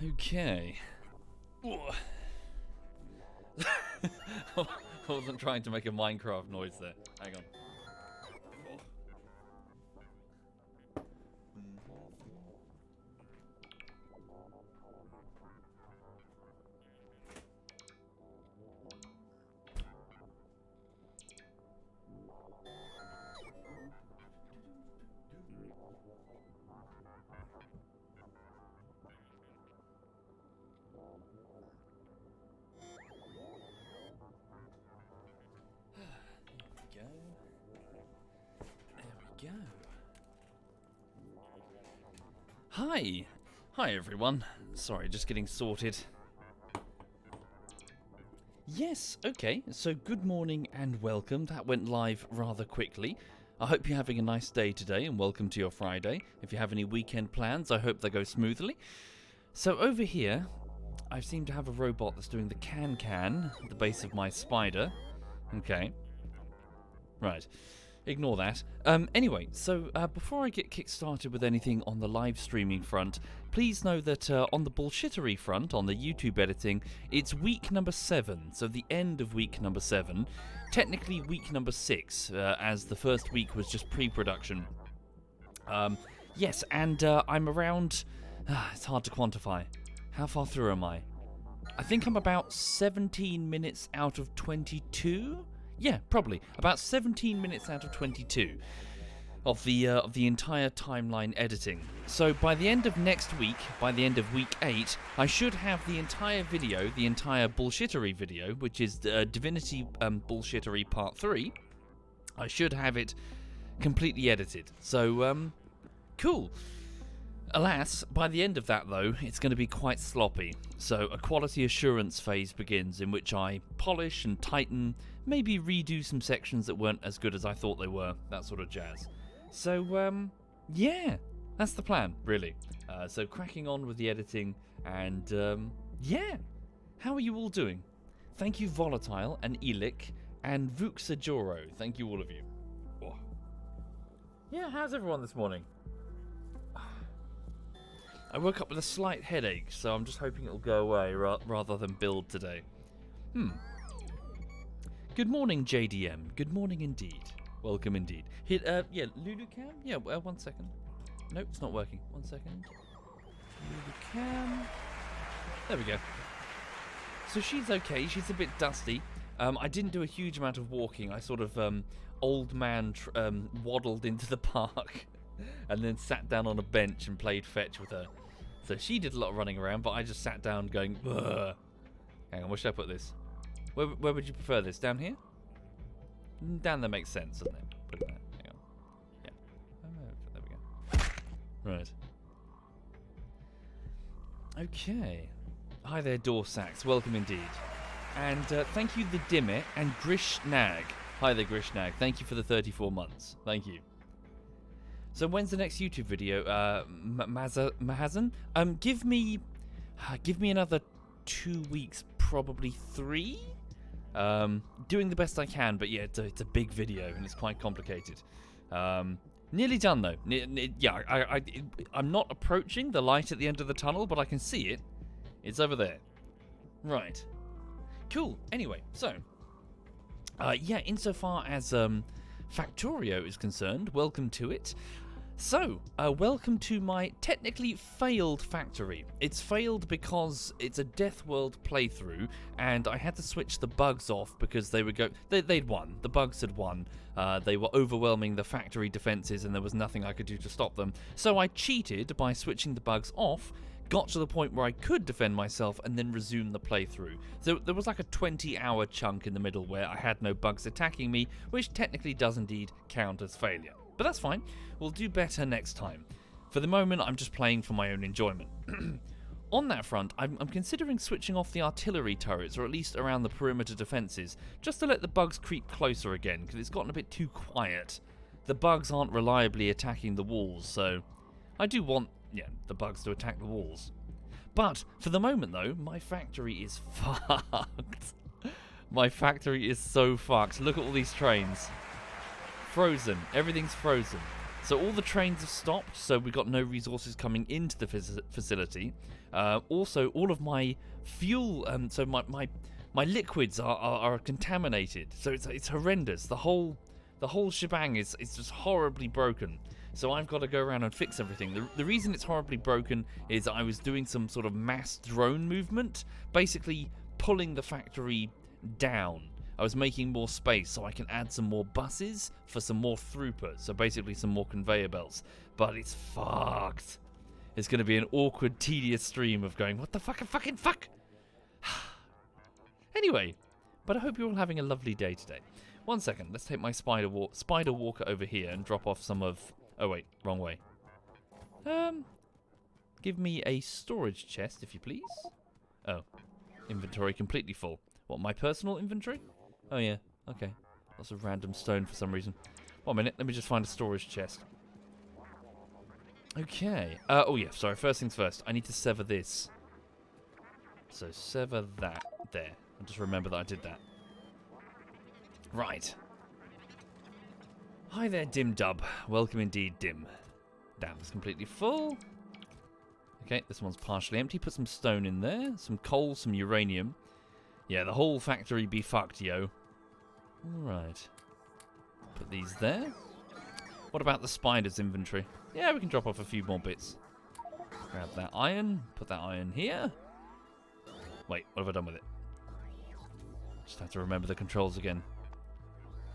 Okay. I wasn't trying to make a Minecraft noise there. Hang on. Go. Hi everyone. Sorry, just getting sorted. Yes, okay, so good morning and welcome. That went live rather quickly. I hope you're having a nice day today and welcome to your Friday. If you have any weekend plans, I hope they go smoothly. So over here, I seem to have a robot that's doing the can at the base of my spider. Okay. Right. Ignore that. Anyway, so before I get kick-started with anything on the live streaming front, please know that on the bullshittery front, on the YouTube editing, it's week number 7, so the end of week number 7. Technically week number 6, as the first week was just pre-production. Yes, and I'm around... it's hard to quantify. How far through am I? I think I'm about 17 minutes out of 22? Yeah, probably. About 17 minutes out of 22 of the entire timeline editing. So by the end of next week, by the end of week 8, I should have the entire video, the entire bullshittery video, which is Divinity Bullshittery Part 3. I should have it completely edited. So, cool. Alas, by the end of that though, it's going to be quite sloppy. So a quality assurance phase begins in which I polish and tighten, maybe redo some sections that weren't as good as I thought they were, that sort of jazz. So, yeah, that's the plan, really. So cracking on with the editing and, yeah. How are you all doing? Thank you Volatile and Elic and Vuxajoro. Thank you all of you. Oh. Yeah, how's everyone this morning? I woke up with a slight headache, so I'm just hoping it'll go away rather than build today. Good morning, JDM. Good morning indeed. Welcome indeed. Yeah, LuluCam? Yeah, 1 second. Nope, it's not working. 1 second. LuluCam. There we go. So she's okay. She's a bit dusty. I didn't do a huge amount of walking. I sort of old man waddled into the park. And then sat down on a bench and played fetch with her. So she did a lot of running around, but I just sat down going, ugh. Hang on, where should I put this? Where would you prefer this? Down here? Down there makes sense, doesn't it? Put it there. Hang on. Yeah. There we go. Right. Okay. Hi there, Dorsax. Welcome indeed. And thank you, the Dimmet and Grish Nag. Hi there, Grish Nag. Thank you for the 34 months. Thank you. So when's the next YouTube video, Mahazan? Give me another 2 weeks, probably 3. Doing the best I can, but yeah, it's a big video and it's quite complicated. Nearly done though. I'm not approaching the light at the end of the tunnel, but I can see it. It's over there. Right. Cool. Anyway, so yeah, insofar as Factorio is concerned, welcome to it. So, welcome to my technically failed factory. It's failed because it's a Death World playthrough, and I had to switch the bugs off because they'd won. The bugs had won. They were overwhelming the factory defenses, and there was nothing I could do to stop them. So I cheated by switching the bugs off, got to the point where I could defend myself, and then resume the playthrough. So there was like a 20-hour chunk in the middle where I had no bugs attacking me, which technically does indeed count as failure. But that's fine. We'll do better next time. For the moment, I'm just playing for my own enjoyment. On that front, I'm considering switching off the artillery turrets, or at least around the perimeter defenses, just to let the bugs creep closer again, because it's gotten a bit too quiet. The bugs aren't reliably attacking the walls, so I do want, the bugs to attack the walls. But for the moment, though, my factory is fucked. My factory is so fucked. Look at all these trains. Frozen. Everything's frozen. So all the trains have stopped, so we've got no resources coming into the facility. Also, all of my fuel, so my liquids are contaminated. So it's horrendous. The whole shebang is just horribly broken. So I've got to go around and fix everything. The reason it's horribly broken is I was doing some sort of mass drone movement, basically pulling the factory down. I was making more space so I can add some more buses for some more throughput, so basically some more conveyor belts. But it's fucked. It's going to be an awkward, tedious stream of going, what the fuck, fucking fuck? Anyway, but I hope you're all having a lovely day today. One second, let's take my spider walker over here and drop off some of... Oh wait, wrong way. Give me a storage chest, if you please. Oh, inventory completely full. What, my personal inventory? Oh yeah, okay. Lots of random stone for some reason. 1 minute, let me just find a storage chest. Okay. Oh yeah, sorry, first things first. I need to sever this. So sever that there. I'll just remember that I did that. Right. Hi there, Dim Dub. Welcome indeed, Dim. Damn, it's completely full. Okay, this one's partially empty. Put some stone in there. Some coal, some uranium. Yeah, the whole factory be fucked, yo. Alright. Put these there. What about the spider's inventory? Yeah, we can drop off a few more bits. Grab that iron. Put that iron here. Wait, what have I done with it? Just have to remember the controls again.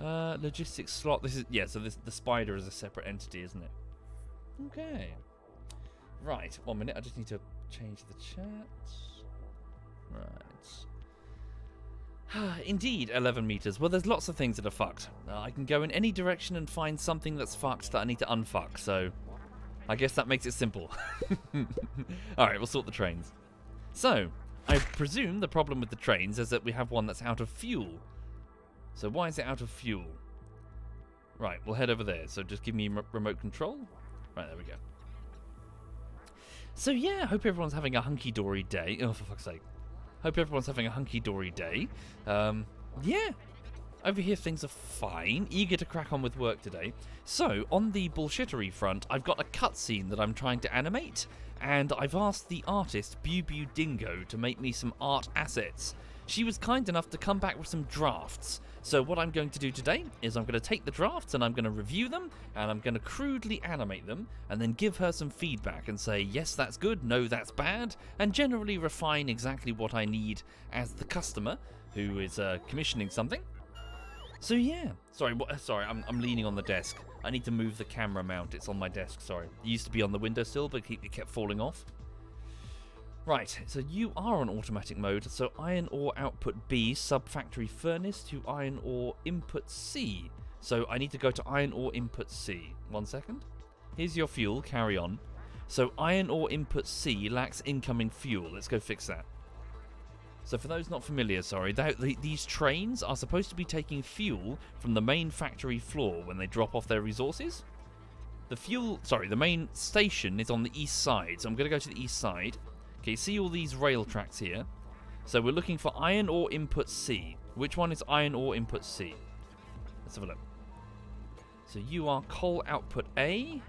Logistics slot. This is... Yeah, so the spider is a separate entity, isn't it? Okay. Right, 1 minute. I just need to change the chat. Right. Indeed, 11 meters. Well, there's lots of things that are fucked. I can go in any direction and find something that's fucked that I need to unfuck, so I guess that makes it simple. Alright, we'll sort the trains. So, I presume the problem with the trains is that we have one that's out of fuel. So why is it out of fuel? Right, we'll head over there. So just give me remote control. Right, there we go. So yeah, I hope everyone's having a hunky-dory day. Oh, for fuck's sake. Hope everyone's having a hunky-dory day. Yeah. Over here things are fine. Eager to crack on with work today. So, on the bullshittery front, I've got a cutscene that I'm trying to animate. And I've asked the artist, Bew Bew Dingo, to make me some art assets. She was kind enough to come back with some drafts. So what I'm going to do today is I'm going to take the drafts and I'm going to review them and I'm going to crudely animate them and then give her some feedback and say, yes, that's good, no, that's bad, and generally refine exactly what I need as the customer who is commissioning something. So yeah, sorry, I'm leaning on the desk. I need to move the camera mount, it's on my desk, sorry. It used to be on the windowsill, but it kept falling off. Right, so you are on automatic mode, so iron ore output B, sub-factory furnace to iron ore input C. So I need to go to iron ore input C. 1 second. Here's your fuel, carry on. So iron ore input C lacks incoming fuel. Let's go fix that. So for those not familiar, sorry, these trains are supposed to be taking fuel from the main factory floor when they drop off their resources. The main station is on the east side, so I'm going to go to the east side. Okay, see all these rail tracks here? So we're looking for iron ore input C. Which one is iron ore input C? Let's have a look. So you are coal output A.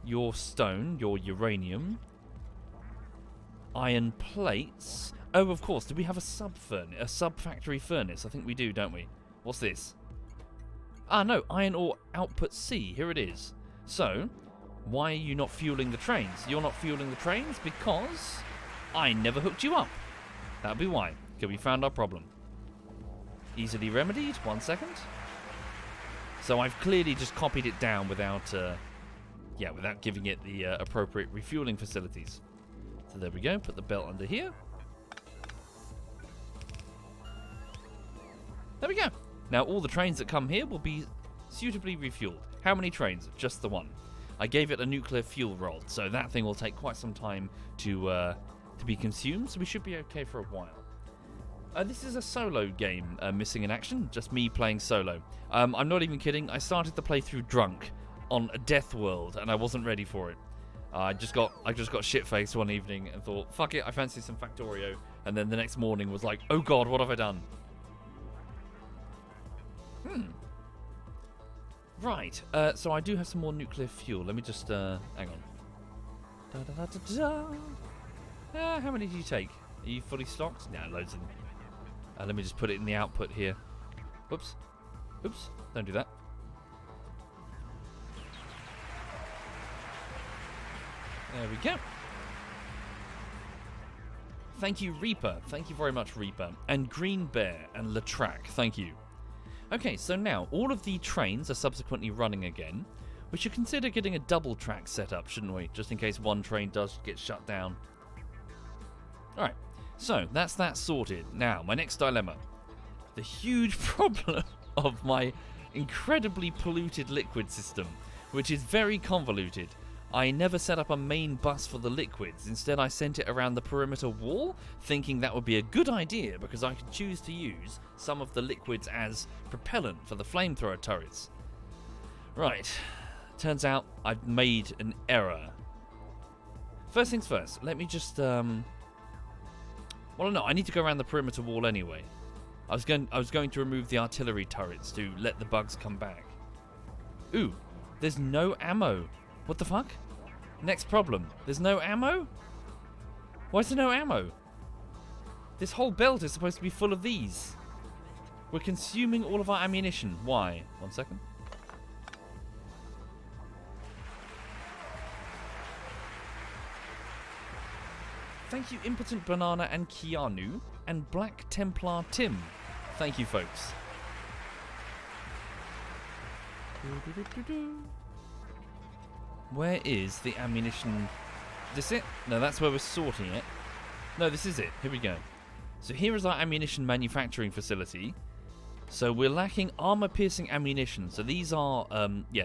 Your stone, your uranium. Iron plates. Oh, of course. Do we have a sub-factory furnace? I think we do, don't we? What's this? Ah, no. Iron ore output C. Here it is. So... why are you not fueling the trains? You're not fueling the trains because I never hooked you up. That'll be why. Okay, we found our problem. Easily remedied. 1 second. So I've clearly just copied it down without giving it the appropriate refueling facilities. So there we go. Put the belt under here. There we go. Now all the trains that come here will be suitably refueled. How many trains? Just the one. I gave it a nuclear fuel rod, so that thing will take quite some time to be consumed, so we should be okay for a while. This is a solo game, missing in action, just me playing solo. I'm not even kidding, I started the playthrough drunk on a Death World, and I wasn't ready for it. I just got shit-faced one evening and thought, fuck it, I fancy some Factorio, and then the next morning was like, oh god, what have I done? Right, so I do have some more nuclear fuel. Let me just, hang on. How many do you take? Are you fully stocked? No, loads of them. Let me just put it in the output here. Whoops. Oops, don't do that. There we go. Thank you, Reaper. Thank you very much, Reaper. And Green Bear and Latrac. Thank you. Okay, so now all of the trains are subsequently running again. We should consider getting a double track set up, shouldn't we? Just in case one train does get shut down. Alright, so that's that sorted. Now, my next dilemma. The huge problem of my incredibly polluted liquid system, which is very convoluted. I never set up a main bus for the liquids. Instead, I sent it around the perimeter wall, thinking that would be a good idea because I could choose to use some of the liquids as propellant for the flamethrower turrets. Right. Turns out I've made an error. First things first, let me just, well, no, I need to go around the perimeter wall anyway. I was going to remove the artillery turrets to let the bugs come back. Ooh, there's no ammo. What the fuck? Next problem. There's no ammo? Why is there no ammo? This whole belt is supposed to be full of these. We're consuming all of our ammunition. Why? 1 second. Thank you, Impotent Banana and Keanu, and Black Templar Tim. Thank you, folks. Where is the ammunition? This it? No, that's where we're sorting it. No, this is it. Here we go. So here is our ammunition manufacturing facility. So we're lacking armor-piercing ammunition. So these are,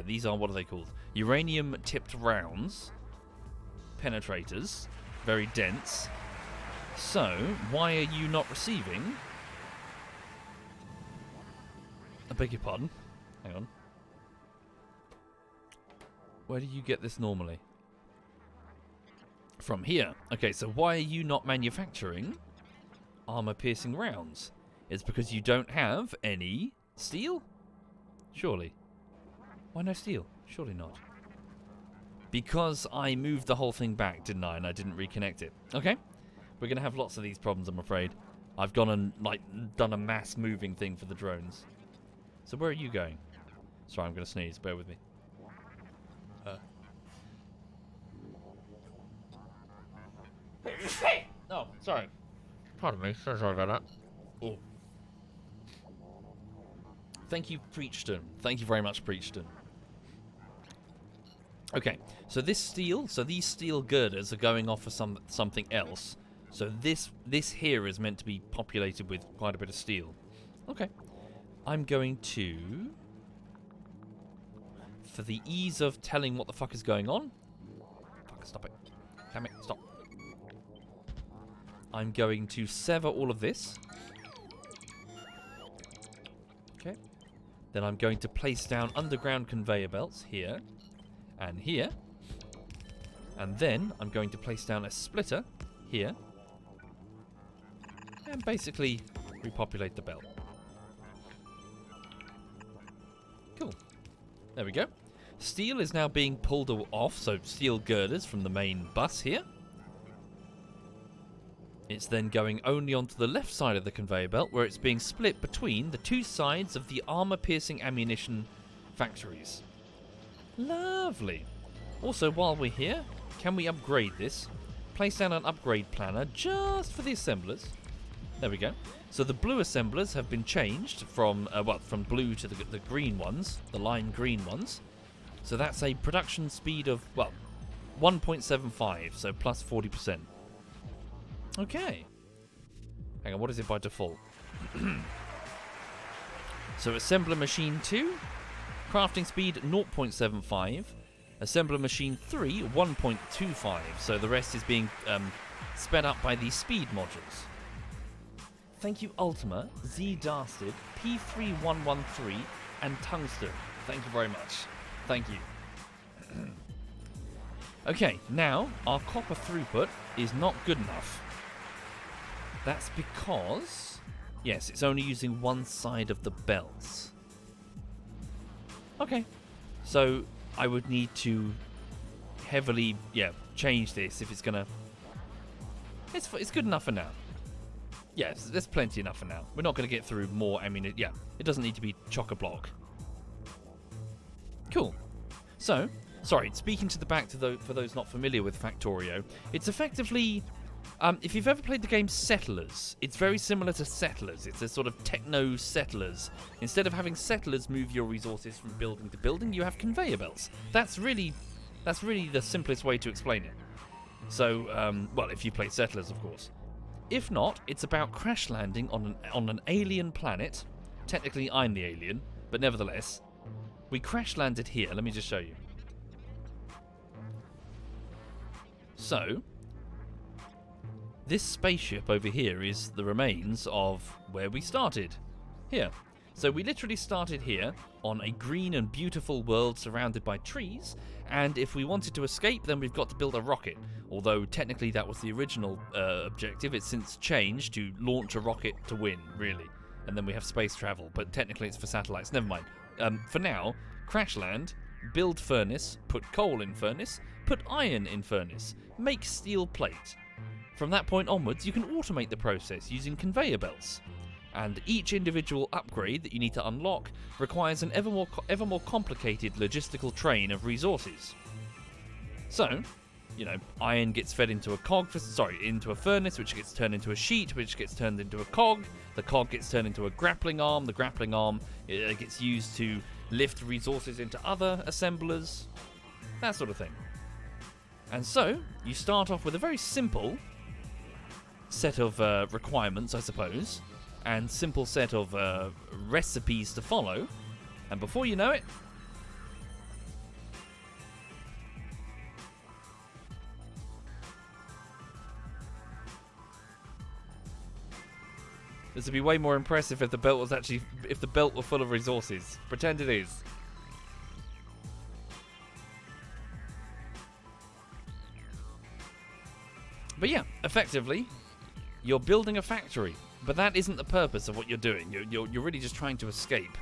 these are, what are they called? Uranium-tipped rounds. Penetrators. Very dense. So, why are you not receiving? I beg your pardon. Hang on. Where do you get this normally? From here. Okay, so why are you not manufacturing armor-piercing rounds? It's because you don't have any steel? Surely. Why no steel? Surely not. Because I moved the whole thing back, didn't I? And I didn't reconnect it. Okay. We're going to have lots of these problems, I'm afraid. I've gone and, done a mass moving thing for the drones. So where are you going? Sorry, I'm going to sneeze. Bear with me. Oh, sorry. Pardon me. So sorry about that. Oh. Thank you, Preachton. Thank you very much, Preachton. Okay, so these steel girders are going off for something else. So this here is meant to be populated with quite a bit of steel. Okay. I'm going to, for the ease of telling what the fuck is going on. Fuck, stop it. Damn it, stop. I'm going to sever all of this. Okay. Then I'm going to place down underground conveyor belts here. And here. And then I'm going to place down a splitter here. And basically repopulate the belt. Cool. There we go. Steel is now being pulled off, so steel girders from the main bus here. It's then going only onto the left side of the conveyor belt, where it's being split between the two sides of the armor-piercing ammunition factories. Lovely. Also, while we're here, can we upgrade this? Place down an upgrade planner just for the assemblers. There we go. So the blue assemblers have been changed from blue to the green ones, the lime green ones. So that's a production speed of, 1.75, so plus 40%. Okay. Hang on, what is it by default? So assembler machine 2, crafting speed 0.75, assembler machine 3 1.25, so the rest is being sped up by the speed modules. Thank you Ultima, Z Dastard, P3113 and Tungsten. Thank you very much. Thank you. Okay, now our copper throughput is not good enough. That's because, yes, it's only using one side of the belts. Okay, So I would need to heavily, change this if it's gonna. It's good enough for now. Yes, there's plenty enough for now. We're not going to get through more. I mean, it doesn't need to be chock-a-block. Cool. So, sorry, speaking to the back for those not familiar with Factorio, it's effectively, if you've ever played the game Settlers, it's very similar to Settlers. It's a sort of techno Settlers. Instead of having settlers move your resources from building to building, you have conveyor belts. That's really the simplest way to explain it. So, well, if you play Settlers, of course. If not, it's about crash landing on an alien planet. Technically, I'm the alien, but nevertheless, we crash landed here. Let me just show you. So, this spaceship over here is the remains of where we started. Here. So we literally started here on a green and beautiful world surrounded by trees, and if we wanted to escape, then we've got to build a rocket. Although technically that was the original objective. It's since changed to launch a rocket to win, really. And then we have space travel, but technically it's for satellites. Never mind. For now, crash land, build furnace, put coal in furnace, put iron in furnace, make steel plate. From that point onwards, you can automate the process using conveyor belts. And each individual upgrade that you need to unlock requires an ever more complicated logistical train of resources. So, iron gets fed into into a furnace, which gets turned into a sheet, which gets turned into a cog. The cog gets turned into a grappling arm. The grappling arm gets used to lift resources into other assemblers. That sort of thing. And so, you start off with a very simple set of requirements, I suppose, and simple set of recipes to follow, and before you know it, this would be way more impressive if the belt were full of resources. Pretend it is. But yeah, effectively, you're building a factory. But that isn't the purpose of what you're doing. You're really just trying to escape.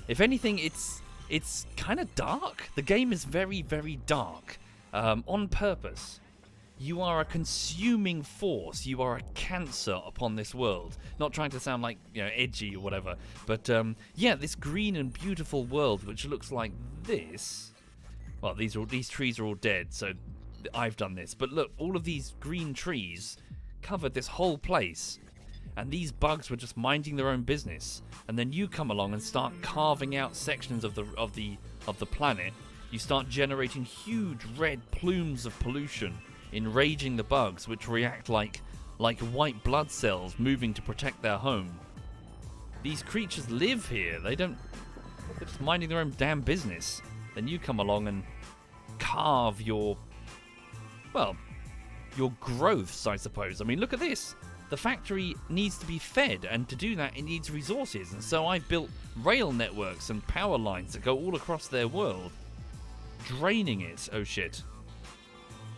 If anything, it's kind of dark. The game is very, very dark. On purpose. You are a consuming force. You are a cancer upon this world. Not trying to sound like, edgy or whatever. But, this green and beautiful world, which looks like this. Well, these trees are all dead, so I've done this. But look, all of these green trees covered this whole place. And these bugs were just minding their own business. And then you come along and start carving out sections of the planet. You start generating huge red plumes of pollution, enraging the bugs, which react like white blood cells moving to protect their home. These creatures live here. They're just minding their own damn business. Then you come along and carve your growths, I suppose. I mean, look at this. The factory needs to be fed, and to do that it needs resources, and so I've built rail networks and power lines that go all across their world, draining it. Oh shit.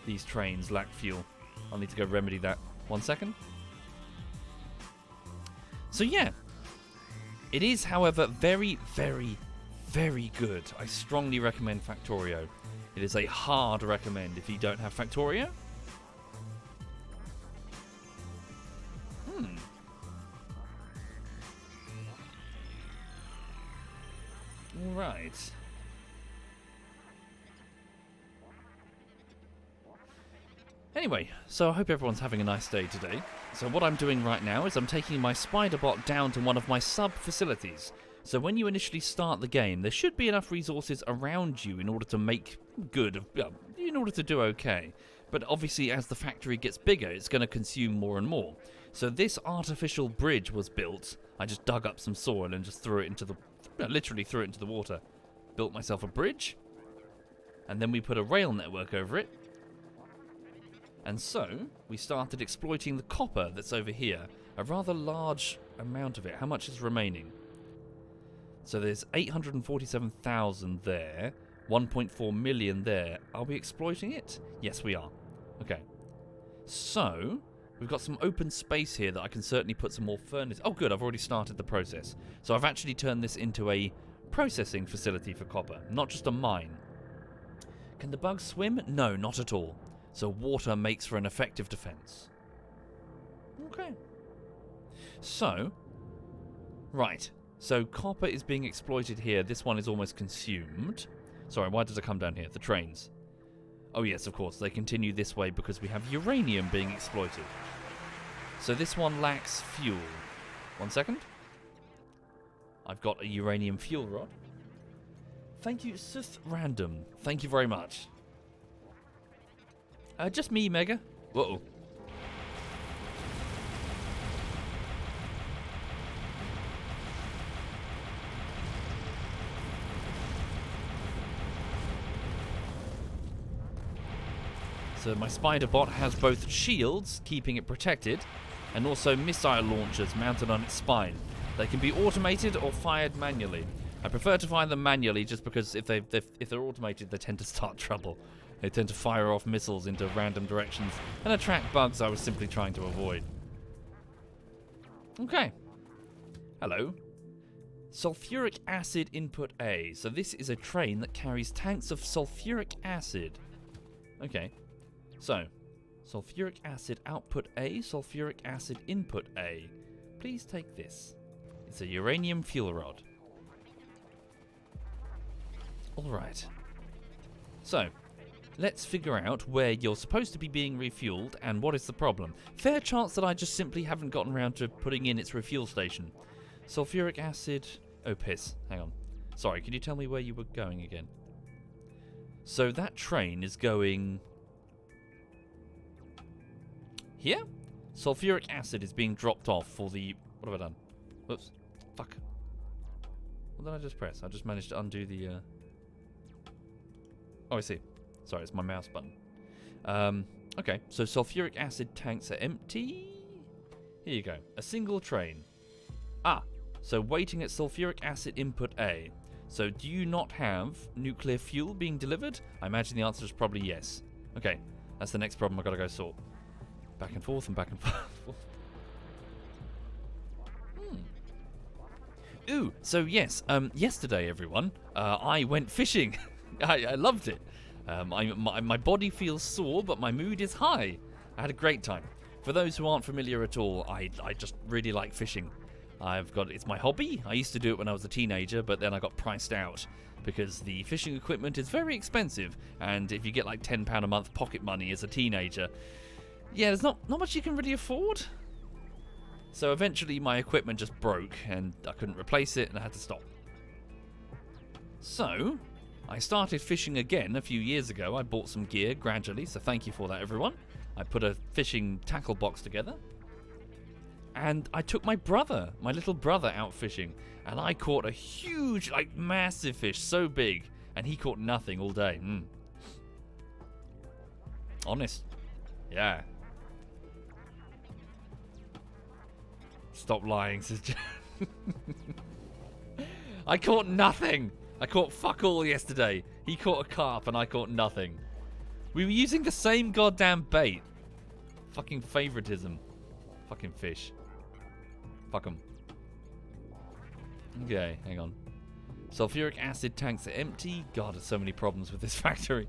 These trains lack fuel. I'll need to go remedy that. 1 second. So yeah, it is, however, very, very, very good. I strongly recommend Factorio. It is a hard recommend if you don't have Factorio. Right. Anyway, so I hope everyone's having a nice day today. So what I'm doing right now is I'm taking my spider bot down to one of my sub-facilities. So when you initially start the game, there should be enough resources around you in order to make good, in order to do okay. But obviously as the factory gets bigger, it's going to consume more and more. So this artificial bridge was built. I just dug up some soil and just threw it into the... literally threw it into the water. Built myself a bridge. And then we put a rail network over it. And so, we started exploiting the copper that's over here. A rather large amount of it. How much is remaining? So there's 847,000 there. 1.4 million there. Are we exploiting it? Yes, we are. Okay. So, we've got some open space here that I can certainly put some more furnace... Oh, good, I've already started the process. So I've actually turned this into a processing facility for copper, not just a mine. Can the bugs swim? No, not at all. So water makes for an effective defense. Okay. So, right. So copper is being exploited here. This one is almost consumed. Sorry, why does it come down here? The trains. Oh yes, of course. They continue this way because we have uranium being exploited. So this one lacks fuel. 1 second. I've got a uranium fuel rod. Thank you, Sith Random. Thank you very much. Just me, Mega. Whoa. So my spider bot has both shields, keeping it protected, and also missile launchers mounted on its spine. They can be automated or fired manually. I prefer to fire them manually just because if they're automated, they tend to start trouble. They tend to fire off missiles into random directions and attract bugs I was simply trying to avoid. Okay. Hello. Sulfuric acid input A. So this is a train that carries tanks of sulfuric acid. Okay. So, sulfuric acid output A, sulfuric acid input A. Please take this. It's a uranium fuel rod. Alright. So, let's figure out where you're supposed to be being refueled and what is the problem. Fair chance that I just simply haven't gotten around to putting in its refuel station. Sulfuric acid... Oh, piss. Hang on. Sorry, could you tell me where you were going again? So that train is going... here? Sulfuric acid is being dropped off for the... What have I done? Whoops. Fuck. What did I just press? I just managed to undo the... Oh, I see. Sorry, it's my mouse button. Okay, so sulfuric acid tanks are empty. Here you go. A single train. Ah, so waiting at sulfuric acid input A. So do you not have nuclear fuel being delivered? I imagine the answer is probably yes. Okay, that's the next problem I've got to go sort. Back and forth and back and forth. Ooh, so yes, yesterday, everyone, I went fishing. I loved it. My body feels sore, but my mood is high. I had a great time. For those who aren't familiar at all, I just really like fishing. It's my hobby. I used to do it when I was a teenager, but then I got priced out because the fishing equipment is very expensive, and if you get like £10 a month pocket money as a teenager, yeah, there's not much you can really afford. So eventually my equipment just broke, and I couldn't replace it, and I had to stop. So I started fishing again a few years ago. I bought some gear gradually, so thank you for that, everyone. I put a fishing tackle box together. And I took my little brother, out fishing. And I caught a huge, like, massive fish, so big. And he caught nothing all day. Honest. Yeah. Stop lying, says Jen. I caught nothing. I caught fuck all yesterday. He caught a carp and I caught nothing. We were using the same goddamn bait. Fucking favoritism. Fucking fish. Fuck 'em. Okay, hang on. Sulfuric acid tanks are empty. God, there's so many problems with this factory.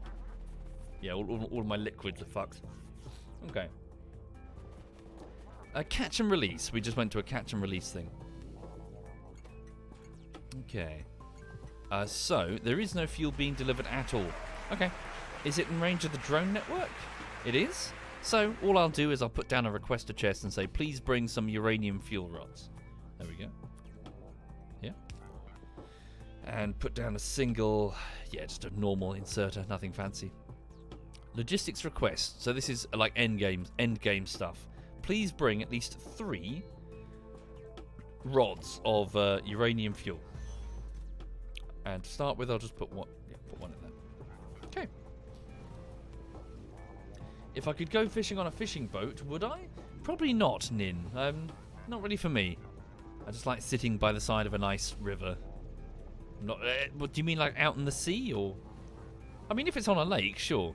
Yeah, all of my liquids are fucked. Okay. A catch and release. We just went to a catch and release thing. Okay. So, there is no fuel being delivered at all. Okay. Is it in range of the drone network? It is. So, all I'll do is I'll put down a requester chest and say, please bring some uranium fuel rods. There we go. Yeah. And put down a single, just a normal inserter, nothing fancy. Logistics request. So this is like end game stuff. Please bring at least 3 rods of uranium fuel. And to start with, I'll just put one. Yeah, put one in there. Okay. If I could go fishing on a fishing boat, would I? Probably not, Nin. Not really for me. I just like sitting by the side of a nice river. Not. What do you mean, like out in the sea, or? I mean, if it's on a lake, sure.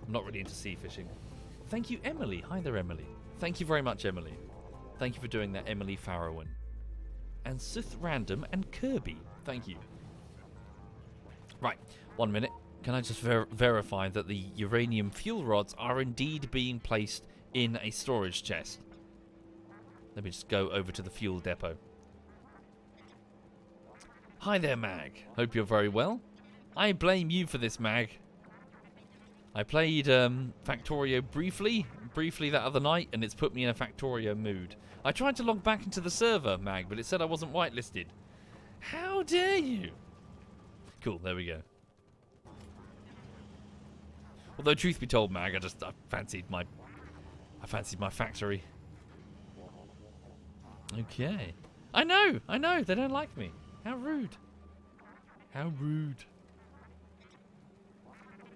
I'm not really into sea fishing. Thank you, Emily. Hi there, Emily. Thank you very much, Emily. Thank you for doing that, Emily Farrowan. And Sith Random and Kirby. Thank you. Right, 1 minute. Can I just verify that the uranium fuel rods are indeed being placed in a storage chest? Let me just go over to the fuel depot. Hi there, Mag. Hope you're very well. I blame you for this, Mag. I played Factorio briefly that other night, and it's put me in a Factorio mood. I tried to log back into the server, Mag, but it said I wasn't whitelisted. How dare you? Cool, there we go. Although, truth be told, Mag, I fancied my factory. Okay. I know, they don't like me. How rude. How rude.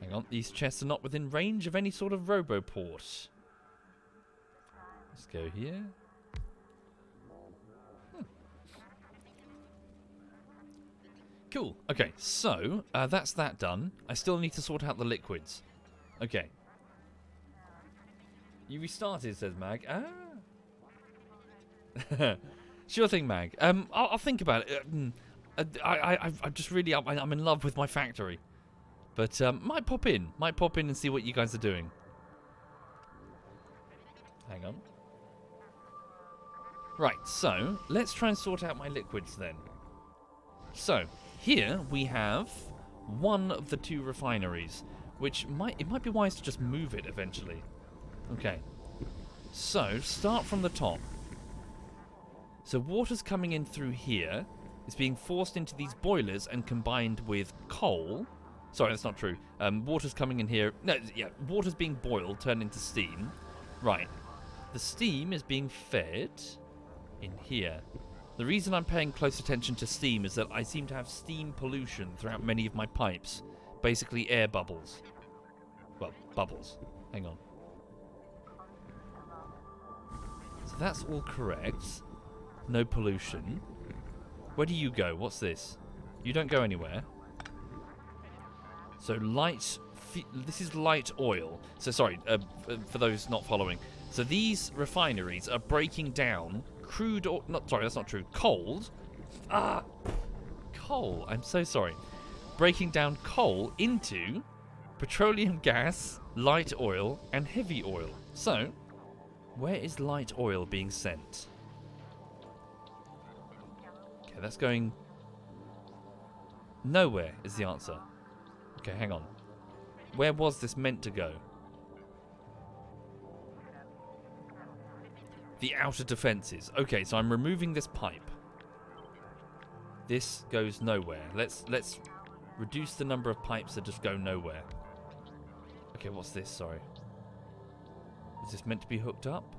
Hang on, these chests are not within range of any sort of roboport. Let's go here. Cool. Okay, so that's that done. I still need to sort out the liquids. Okay. You restarted, says Mag. Ah. Sure thing, Mag. I'll think about it. I'm just really, I'm in love with my factory. But might pop in and see what you guys are doing. Hang on. Right, so let's try and sort out my liquids then. So here we have one of the two refineries, which it might be wise to just move it eventually. Okay. So start from the top. So water's coming in through here. It's being forced into these boilers and combined with coal. Sorry, that's not true. Water's coming in here. No, yeah, water's being boiled, turned into steam. Right. The steam is being fed in here. The reason I'm paying close attention to steam is that I seem to have steam pollution throughout many of my pipes. Basically air bubbles. Well, bubbles. Hang on. So that's all correct. No pollution. Where do you go? What's this? You don't go anywhere. So this is light oil. So sorry, for those not following. So these refineries are breaking down crude oil. Sorry, that's not true. Coal. Coal. I'm so sorry. Breaking down coal into petroleum gas, light oil, and heavy oil. So, where is light oil being sent? Okay, that's going nowhere is the answer. Okay, hang on. Where was this meant to go? The outer defences. Okay, so I'm removing this pipe. This goes nowhere. Let's reduce the number of pipes that just go nowhere. Okay, what's this? Sorry. Is this meant to be hooked up?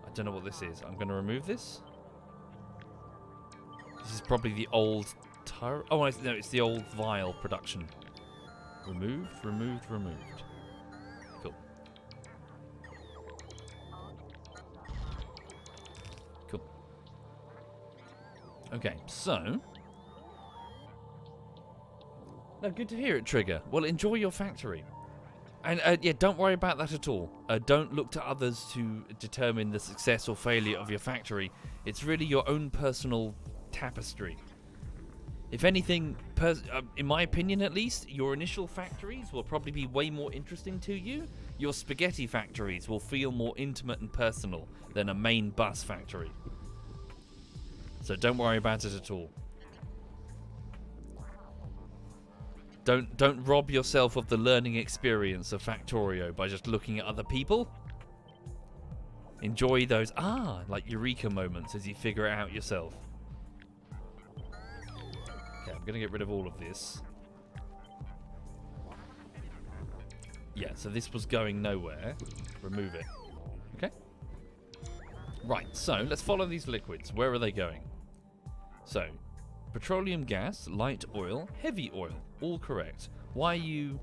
I don't know what this is. I'm going to remove this. This is probably the old turret. Oh, no, it's the old vial production. Removed. Cool. Cool. Okay, so... No, good to hear it, Trigger. Well, enjoy your factory. And, yeah, don't worry about that at all. Don't look to others to determine the success or failure of your factory. It's really your own personal tapestry. If anything, in my opinion at least, your initial factories will probably be way more interesting to you. Your spaghetti factories will feel more intimate and personal than a main bus factory. So don't worry about it at all. Don't rob yourself of the learning experience of Factorio by just looking at other people. Enjoy those, like eureka moments as you figure it out yourself. Okay, I'm going to get rid of all of this. Yeah, so this was going nowhere. Remove it. Okay. Right, so let's follow these liquids. Where are they going? So, petroleum gas, light oil, heavy oil. All correct. Why are you...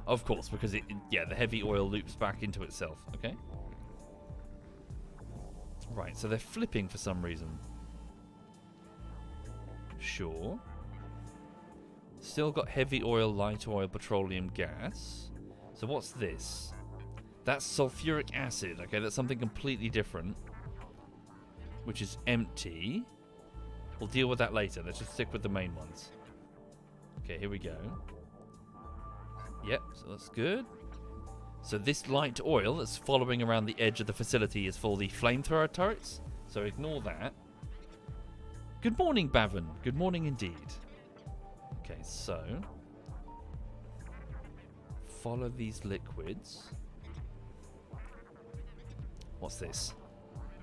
Of course, because the heavy oil loops back into itself. Okay. Right, so they're flipping for some reason. Sure. Still got heavy oil, light oil, petroleum gas. So what's this? That's sulfuric acid. Okay, that's something completely different. Which is empty. We'll deal with that later. Let's just stick with the main ones. Okay, here we go. Yep, so that's good. So this light oil that's following around the edge of the facility is for the flamethrower turrets. So ignore that. Good morning, Bavin. Good morning indeed. Okay, so follow these liquids. What's this?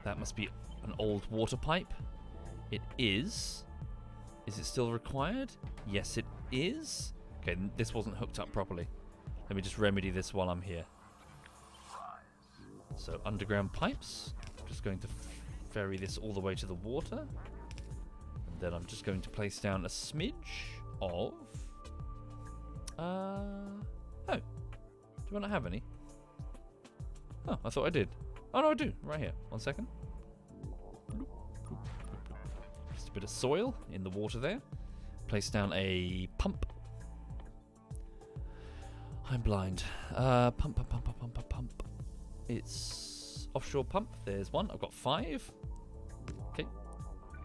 That must be an old water pipe. It is. Is it still required? Yes, it is. Okay, this wasn't hooked up properly. Let me just remedy this while I'm here. So, underground pipes. I'm just going to ferry this all the way to the water. And then I'm just going to place down a smidge of... Oh. Do I not have any? Oh, I thought I did. Oh, no, I do. Right here. 1 second. Just a bit of soil in the water there. Place down a pump. I'm blind. Pump. It's offshore pump. There's one. I've got 5. Okay.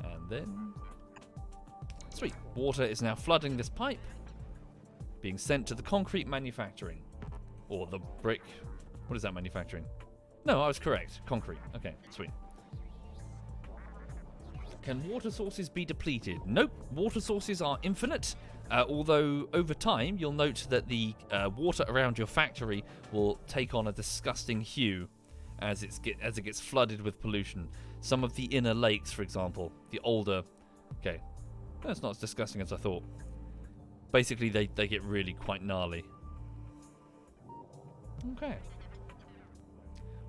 And then... Sweet. Water is now flooding this pipe. Being sent to the concrete manufacturing. Or the brick... What is that manufacturing? No, I was correct. Concrete. Okay, sweet. Can water sources be depleted? Nope. Water sources are infinite. Although over time you'll note that the water around your factory will take on a disgusting hue as it gets flooded with pollution. Some of the inner lakes, for example, the older... Okay, that's not as disgusting as I thought. Basically, they get really quite gnarly. Okay.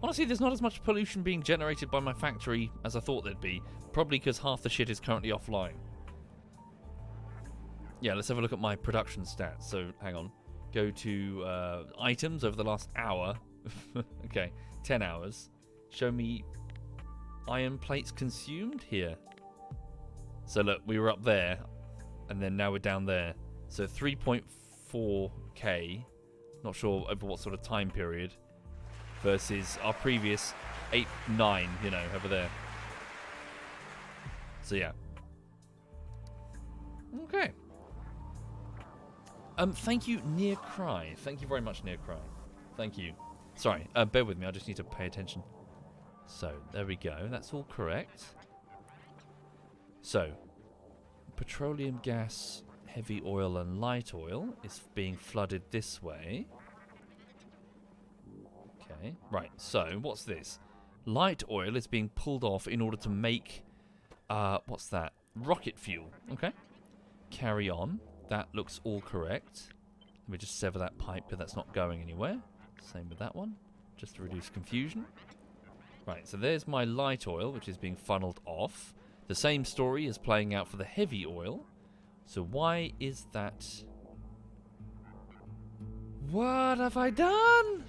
Honestly, there's not as much pollution being generated by my factory as I thought there'd be. Probably because half the shit is currently offline. Yeah, let's have a look at my production stats. So, hang on. Go to items over the last hour. Okay, 10 hours. Show me iron plates consumed here. So, look, we were up there, and then now we're down there. So, 3.4k. Not sure over what sort of time period. Versus our previous 8, 9, you know, over there. So, yeah. Okay. Thank you, Near Cry. Thank you very much, Near Cry. Thank you. Sorry, bear with me. I just need to pay attention. So, there we go. That's all correct. So, petroleum gas, heavy oil, and light oil is being flooded this way. Okay, right. So, what's this? Light oil is being pulled off in order to make, what's that? Rocket fuel. Okay. Carry on. That looks all correct. Let me just sever that pipe, but that's not going anywhere. Same with that one, just to reduce confusion. Right, so there's my light oil, which is being funneled off. The same story is playing out for the heavy oil. So why is that? What have I done?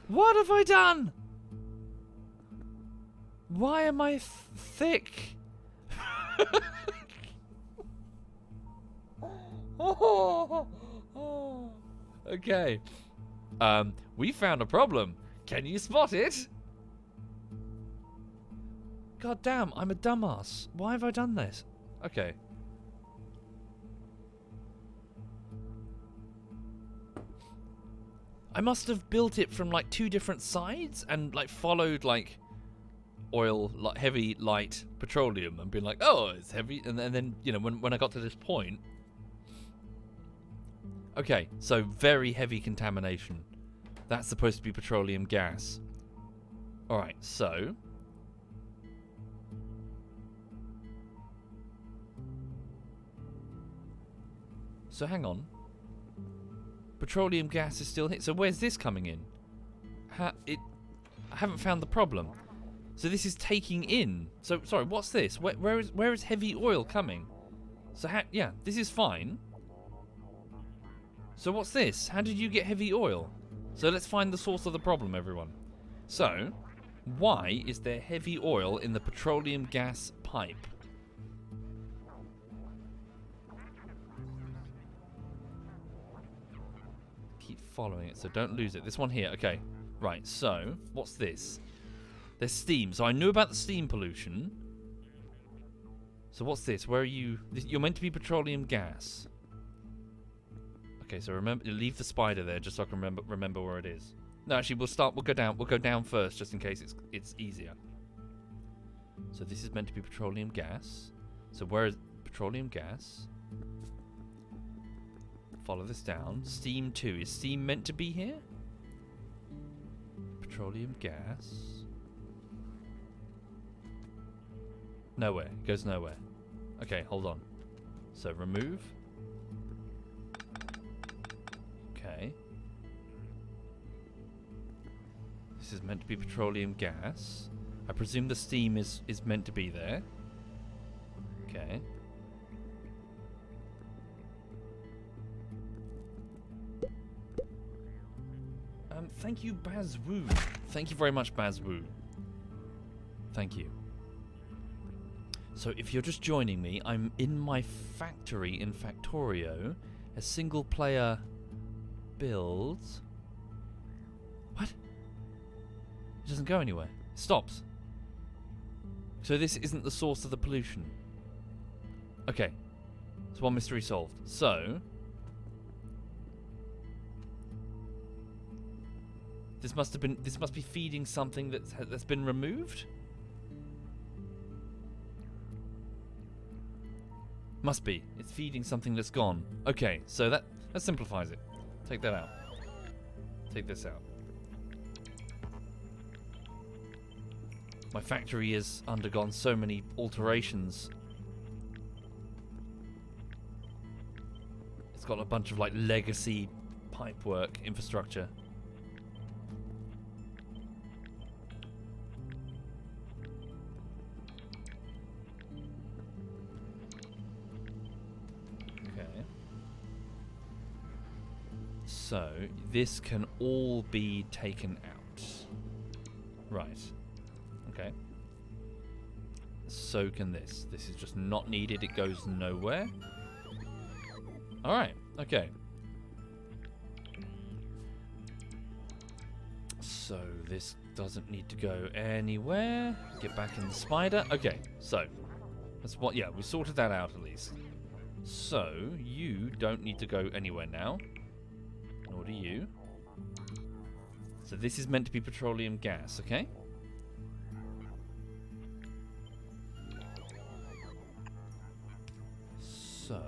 What have I done? Why am I thick? Okay. We found a problem. Can you spot it? God damn, I'm a dumbass. Why have I done this? Okay. I must have built it from like 2 different sides and like followed like oil, like heavy, light, petroleum, and been like, oh, it's heavy, and then you know when I got to this point. Okay, so very heavy contamination. That's supposed to be petroleum gas. Alright, so... So hang on. Petroleum gas is still here. So where's this coming in? I haven't found the problem. So this is taking in. So, sorry, what's this? Where is heavy oil coming? So, yeah, this is fine. So what's this? How did you get heavy oil? So let's find the source of the problem, everyone. So, why is there heavy oil in the petroleum gas pipe? Keep following it, so don't lose it. This one here, okay. Right, so, what's this? There's steam. So I knew about the steam pollution. So what's this? Where are you? You're meant to be petroleum gas. Okay, so remember, leave the spider there just so I can remember where it is. No, actually, we'll go down. We'll go down first just in case it's easier. So this is meant to be petroleum gas. So where is petroleum gas? Follow this down. Steam 2. Is steam meant to be here? Petroleum gas. Nowhere. It goes nowhere. Okay, hold on. So remove. Okay. This is meant to be petroleum gas. I presume the steam is meant to be there. Okay. Thank you, Bazwoo. Thank you very much, Bazwoo. Thank you. So if you're just joining me, I'm in my factory in Factorio. A single player build. What? It doesn't go anywhere. It stops. So this isn't the source of the pollution. Okay. So one mystery solved. So this must be feeding something that's been removed? Must be. It's feeding something that's gone. Okay, so that simplifies it. Take that out. Take this out. My factory has undergone so many alterations. It's got a bunch of like legacy pipework infrastructure. So, this can all be taken out. Right. Okay. So can this. This is just not needed. It goes nowhere. Alright. Okay. So, this doesn't need to go anywhere. Get back in the spider. Okay. So, that's what... Yeah, we sorted that out at least. So, you don't need to go anywhere now. Nor do you. So this is meant to be petroleum gas, okay? So,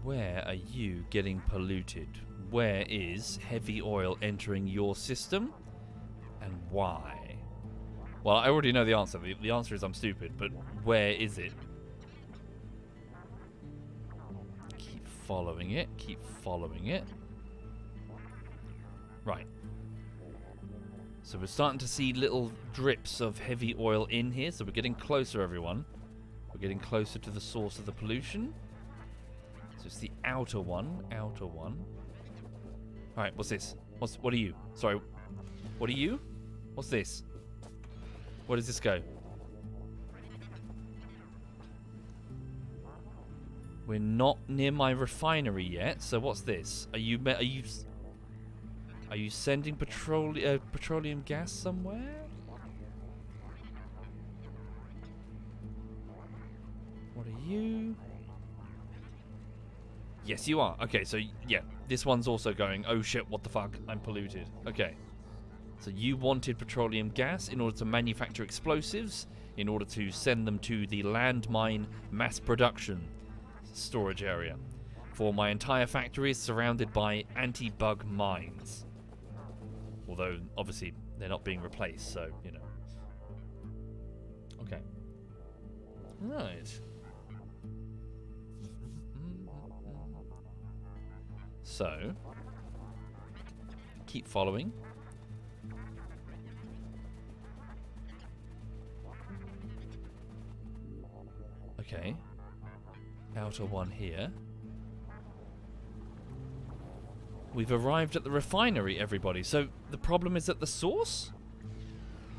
where are you getting polluted? Where is heavy oil entering your system? And why? Well, I already know the answer. The answer is I'm stupid, but where is it? Following it, keep following it. Right. So we're starting to see little drips of heavy oil in here, so we're getting closer, everyone. We're getting closer to the source of the pollution. So it's the outer one, outer one. Alright, what's this? What are you? Sorry, what are you? What's this? Where does this go? We're not near my refinery yet, so what's this? Are you sending petroleum gas somewhere? What are you? Yes, you are. Okay, so yeah, this one's also going, oh shit, what the fuck? I'm polluted. Okay. So you wanted petroleum gas in order to manufacture explosives, in order to send them to the landmine mass production storage area. For my entire factory is surrounded by anti-bug mines. Although, obviously, they're not being replaced, so, you know. Okay. Right. So, keep following. Okay. Outer one here. We've arrived at the refinery, everybody. So the problem is at the source?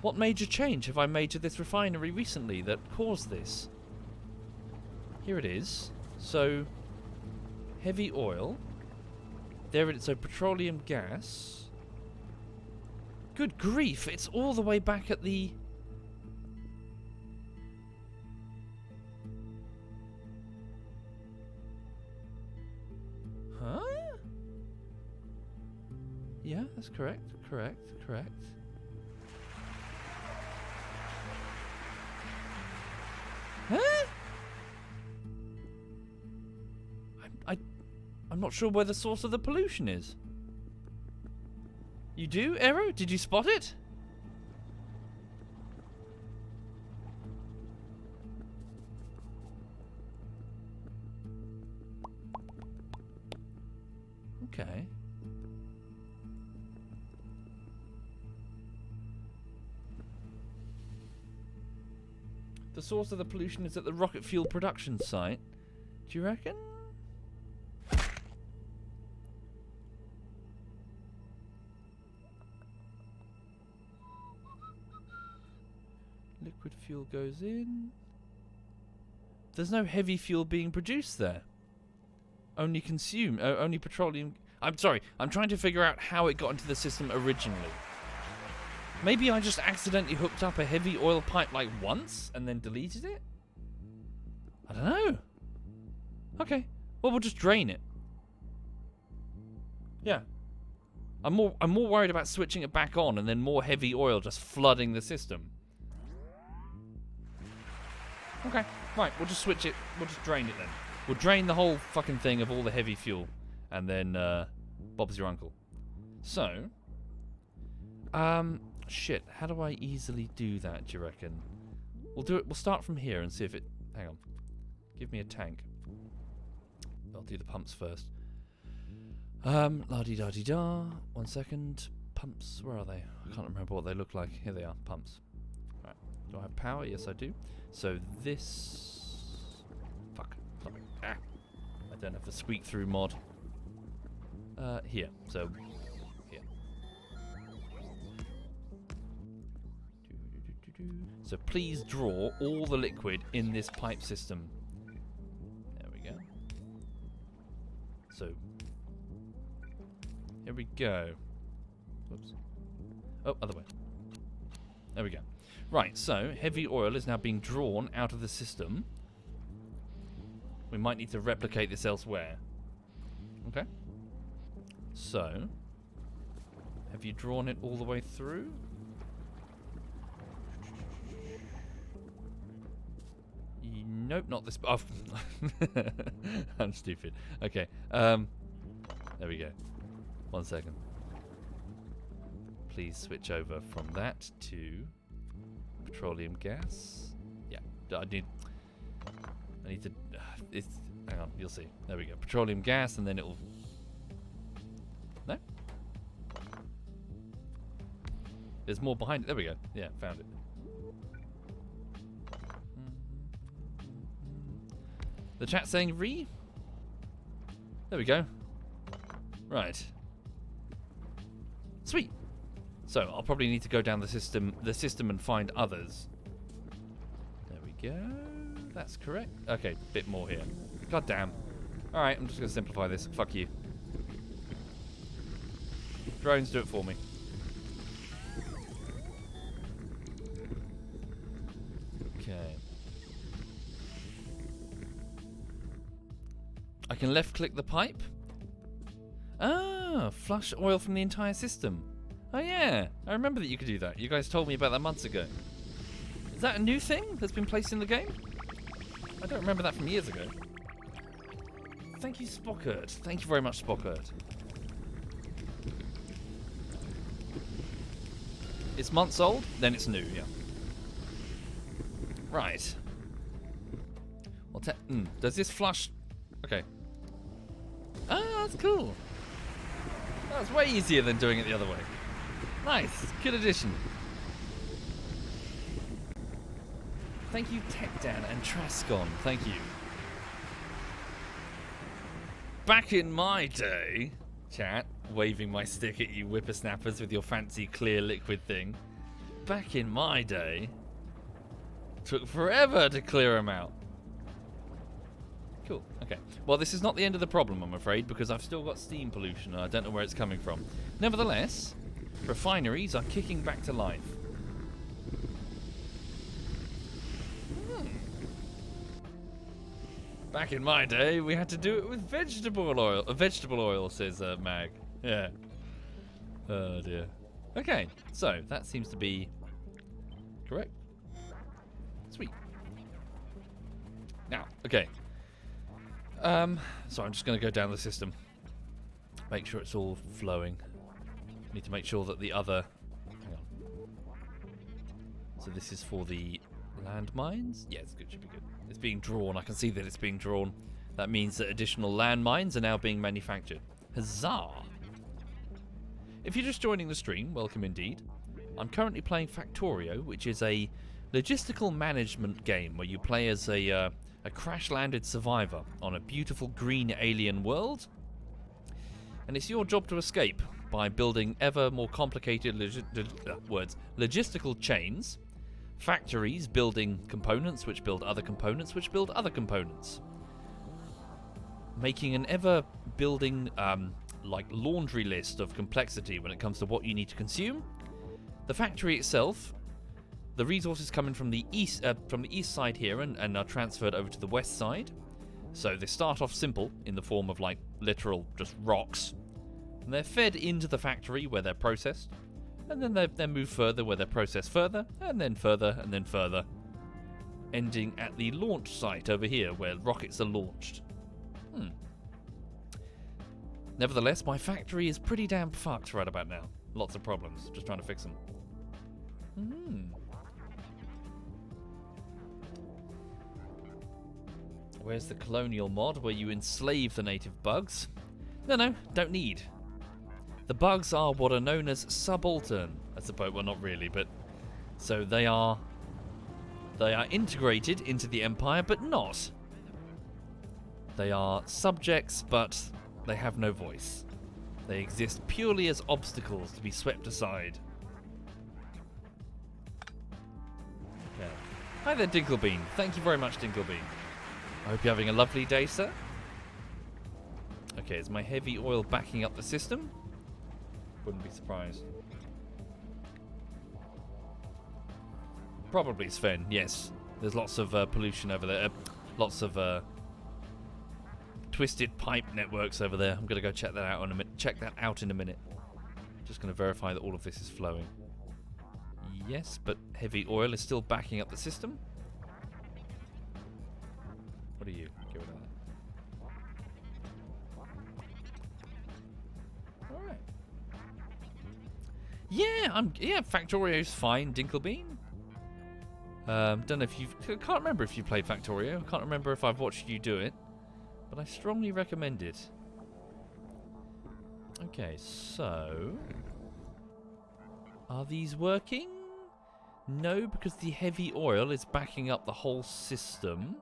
What major change have I made to this refinery recently that caused this? Here it is. So, heavy oil. There it is. So petroleum gas. Good grief, it's all the way back at the... Yeah, that's correct. Correct. Huh? I'm not sure where the source of the pollution is. You do, Arrow? Did you spot it? Okay. The source of the pollution is at the rocket fuel production site. Do you reckon? Liquid fuel goes in. There's no heavy fuel being produced there. Only consumed. Only petroleum. I'm sorry. I'm trying to figure out how it got into the system originally. Maybe I just accidentally hooked up a heavy oil pipe like once and then deleted it? I don't know. Okay. Well, we'll just drain it. Yeah. I'm more worried about switching it back on and then more heavy oil just flooding the system. Okay, right, we'll just switch it. We'll just drain it then. We'll drain the whole fucking thing of all the heavy fuel. And then, Bob's your uncle. So, shit, how do I easily do that, do you reckon? We'll start from here and see if it... Hang on. Give me a tank. I'll do the pumps first. La-di-da-di-da. 1 second. Pumps, where are they? I can't remember what they look like. Here they are, pumps. Right, do I have power? Yes, I do. So this... Fuck. Sorry. Ah. I don't have the squeak through mod. Here. So, here. So please draw all the liquid in this pipe system. There we go. So, here we go. Whoops. Oh, other way. There we go. Right, so heavy oil is now being drawn out of the system. We might need to replicate this elsewhere. Okay. So, have you drawn it all the way through? Nope, not this. Oh, I'm stupid. Okay. There we go. 1 second. Please switch over from that to petroleum gas. Yeah, I need to. Hang on, you'll see. There we go. Petroleum gas, and then it'll. No. There's more behind it. There we go. Yeah, found it. The chat saying re. There we go. Right. Sweet. So I'll probably need to go down the system and find others. There we go. That's correct. Okay, bit more here. God damn. All right, I'm just gonna simplify this. Fuck you. Drones, do it for me. Okay. I can left click the pipe. Ah, flush oil from the entire system. Oh yeah, I remember that you could do that. You guys told me about that months ago. Is that a new thing that's been placed in the game? I don't remember that from years ago. Thank you, Spockert. Thank you very much, Spockert. It's months old, then it's new, yeah. Right. Well, does this flush... Okay. Ah, that's cool. That's way easier than doing it the other way. Nice. Good addition. Thank you, TechDan and Trascon. Thank you. Back in my day, chat, waving my stick at you whippersnappers with your fancy clear liquid thing. Back in my day, took forever to clear them out. Cool. Okay. Well, this is not the end of the problem, I'm afraid, because I've still got steam pollution and I don't know where it's coming from. Nevertheless, refineries are kicking back to life. Back in my day, we had to do it with vegetable oil. Vegetable oil, says Mag. Yeah. Oh dear. Okay, so that seems to be correct. Sweet. Now, okay. So I'm just going to go down the system. Make sure it's all flowing. Need to make sure that the other... Hang on. So this is for the landmines? Yeah, it's good. Should be good. It's being drawn. I can see that it's being drawn. That means that additional landmines are now being manufactured. Huzzah! If you're just joining the stream, welcome indeed. I'm currently playing Factorio, which is a logistical management game where you play as a crash-landed survivor on a beautiful green alien world. And it's your job to escape by building ever more complicated logistical chains, factories building components which build other components which build other components, making an ever-building like laundry list of complexity when it comes to what you need to consume. The factory itself, the resources coming from the east side here and are transferred over to the west side. So they start off simple in the form of like literal just rocks, and they're fed into the factory where they're processed, and then they're moved further where they're processed further, and then further, and then further, ending at the launch site over here where rockets are launched. Nevertheless, my factory is pretty damn fucked right about now. Lots of problems. Just trying to fix them. Where's the colonial mod where you enslave the native bugs? No, don't need. The bugs are what are known as subaltern. I suppose, well, not really, but... So they are integrated into the Empire, but not. They are subjects, but they have no voice. They exist purely as obstacles to be swept aside. Okay. Hi there, Dinklebean. Thank you very much, Dinklebean. I hope you're having a lovely day, sir. Okay, is my heavy oil backing up the system? Wouldn't be surprised. Probably Sven, yes. There's lots of pollution over there. Lots of twisted pipe networks over there. I'm going to go check that out in a minute. Just going to verify that all of this is flowing. Yes, but heavy oil is still backing up the system. What are you? Get rid of that. Alright. Yeah, Factorio's fine, Dinklebean. Don't know if I can't remember if you played Factorio. I can't remember if I've watched you do it. But I strongly recommend it. Okay, so... Are these working? No, because the heavy oil is backing up the whole system.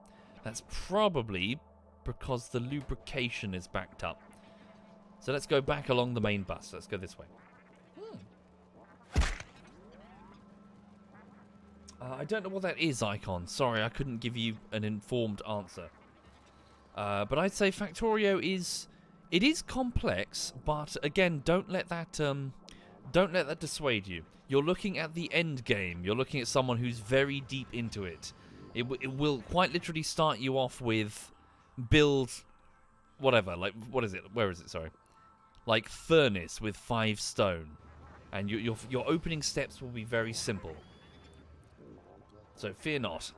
That's probably because the lubrication is backed up. So let's go back along the main bus. Let's go this way. I don't know what that is, Icon. Sorry, I couldn't give you an informed answer. But I'd say Factorio is complex, but again, don't let that dissuade you. You're looking at the end game. You're looking at someone who's very deep into it. It will quite literally start you off with build whatever, like what is it? Where is it? Sorry, like furnace with 5 stone, and your opening steps will be very simple. So fear not.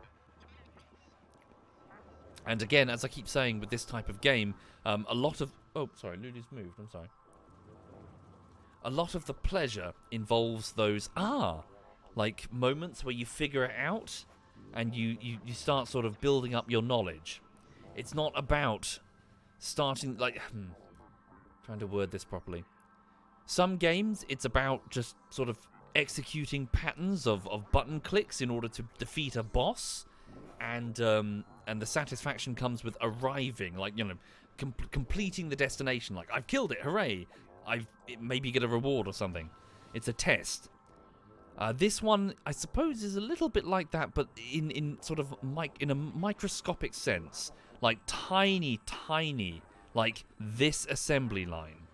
And again, as I keep saying with this type of game, a lot of... Oh, sorry, Ludi's moved, I'm sorry. A lot of the pleasure involves those, like moments where you figure it out and you start sort of building up your knowledge. It's not about starting, like... trying to word this properly. Some games, it's about just sort of executing patterns of button clicks in order to defeat a boss. And the satisfaction comes with arriving, like, you know, completing the destination. Like, I've killed it, hooray! Maybe get a reward or something. It's a test. This one, I suppose, is a little bit like that, but in sort of in a microscopic sense, like tiny, like this assembly line.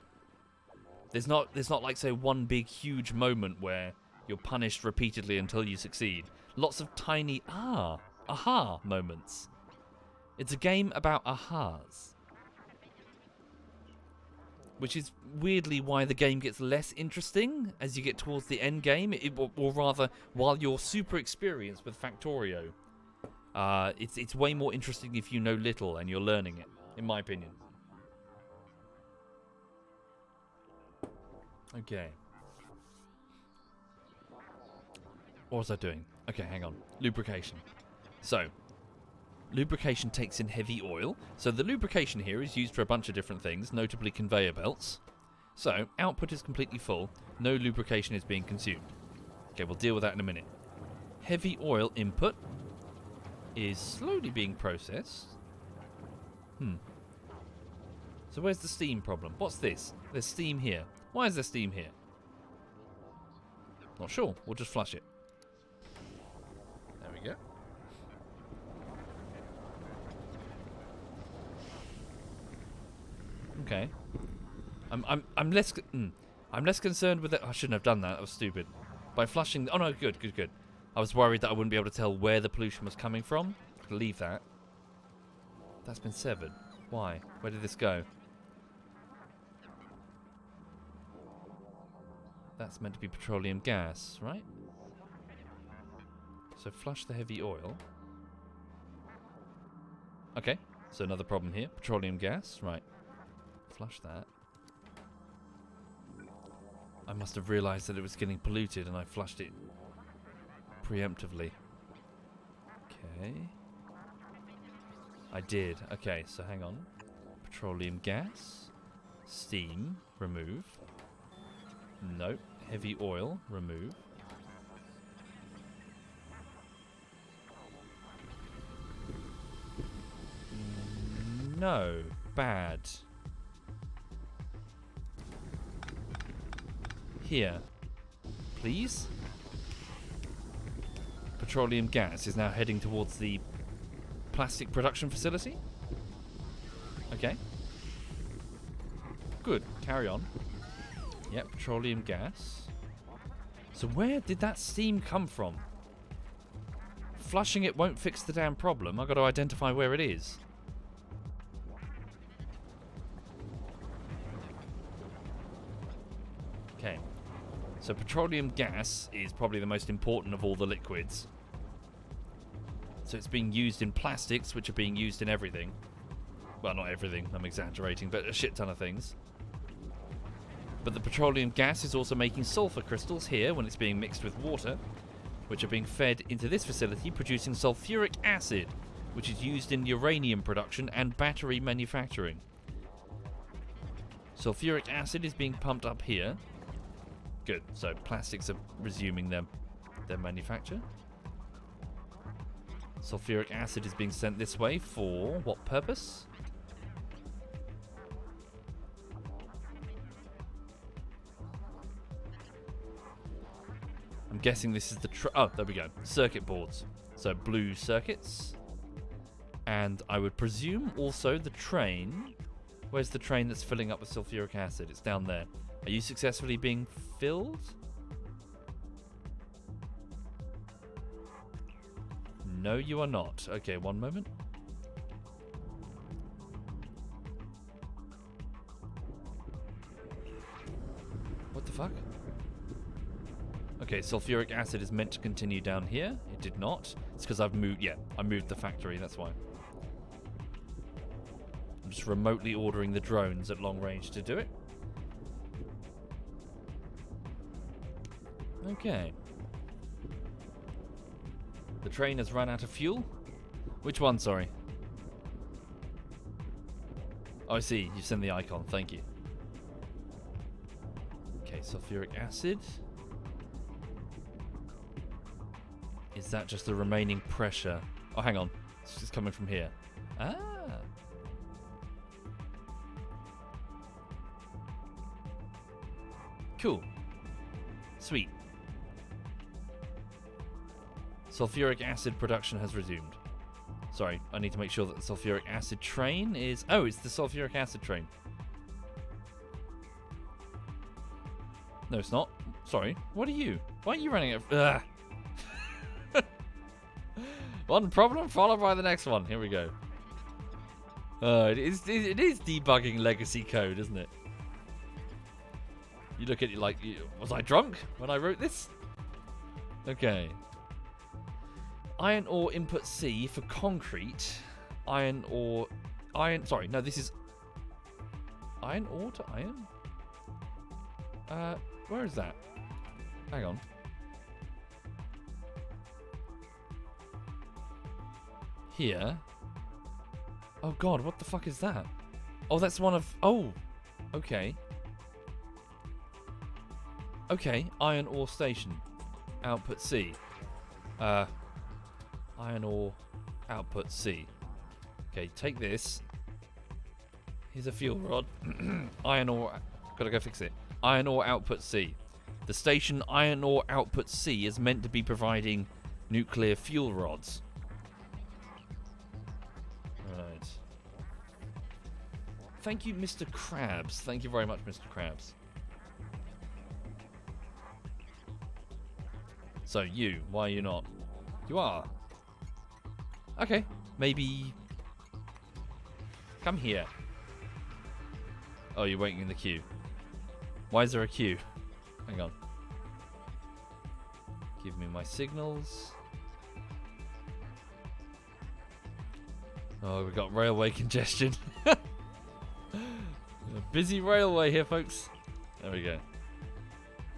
There's not like, say, one big huge moment where you're punished repeatedly until you succeed. Lots of tiny aha moments. It's a game about ahas. which is weirdly why the game gets less interesting as you get towards the end game, or rather, while you're super experienced with Factorio. It's way more interesting if you know little and you're learning it, in my opinion. Okay. What was I doing? Okay, hang on. Lubrication. So, lubrication takes in heavy oil. So the lubrication here is used for a bunch of different things, notably conveyor belts. So, output is completely full. No lubrication is being consumed. Okay, we'll deal with that in a minute. Heavy oil input is slowly being processed. So where's the steam problem? What's this? There's steam here. Why is there steam here? Not sure. We'll just flush it. There we go. Okay. I'm less concerned with it. I shouldn't have done that. That was stupid. By flushing. Oh no, good. I was worried that I wouldn't be able to tell where the pollution was coming from. Leave that. That's been severed. Why? Where did this go? That's meant to be petroleum gas, right? So flush the heavy oil. Okay, so another problem here. Petroleum gas, right. Flush that. I must have realised that it was getting polluted and I flushed it preemptively. Okay. I did. Okay, so hang on. Petroleum gas. Steam. Remove. Nope. Heavy oil. Remove. No. Bad. Here. Please? Petroleum gas is now heading towards the plastic production facility. Okay. Good. Carry on. Yep, petroleum gas. So where did that steam come from? Flushing it won't fix the damn problem. I've got to identify where it is. Okay. So petroleum gas is probably the most important of all the liquids. So it's being used in plastics, which are being used in everything. Well, not everything, I'm exaggerating, but a shit ton of things. But the petroleum gas is also making sulfur crystals here when it's being mixed with water, which are being fed into this facility, producing sulfuric acid, which is used in uranium production and battery manufacturing. Sulfuric acid is being pumped up here. Good, so plastics are resuming their manufacture. Sulfuric acid is being sent this way for what purpose? I'm guessing this is the oh, there we go. Circuit boards. So blue circuits. And I would presume also the train. Where's the train that's filling up with sulfuric acid? It's down there. Are you successfully being filled? No, you are not. Okay, one moment. What the fuck? Okay, sulfuric acid is meant to continue down here. It did not. It's because I've moved... Yeah, I moved the factory, that's why. I'm just remotely ordering the drones at long range to do it. Okay. The train has run out of fuel. Which one, sorry? Oh, I see. You send the icon. Thank you. Okay, sulfuric acid. Is that just the remaining pressure? Oh, hang on. It's just coming from here. Ah. Cool. Sweet. Sulfuric acid production has resumed. Sorry, I need to make sure that the sulfuric acid train is... Oh, it's the sulfuric acid train. No, it's not. Sorry. What are you? Why are you running it? Ugh. One problem followed by the next one. Here we go. It is debugging legacy code, isn't it? You look at it like, was I drunk when I wrote this? Okay. Iron ore input C for concrete. Iron ore... Sorry, no, this is... Iron ore to iron? Where is that? Hang on. Here. Oh god, what the fuck is that? Oh, that's one of... Oh! Okay. Okay, iron ore station. Output C. Iron ore output C. Okay, take this. Here's a fuel rod. Iron ore... Gotta go fix it. Iron ore output C. The station iron ore output C is meant to be providing nuclear fuel rods. Right. Thank you, Mr. Krabs. Thank you very much, Mr. Krabs. So you, why are you not? You are. Okay, maybe... Come here. Oh, you're waiting in the queue. Why is there a queue? Hang on. Give me my signals. Oh, we've got railway congestion. A busy railway here, folks. There we go.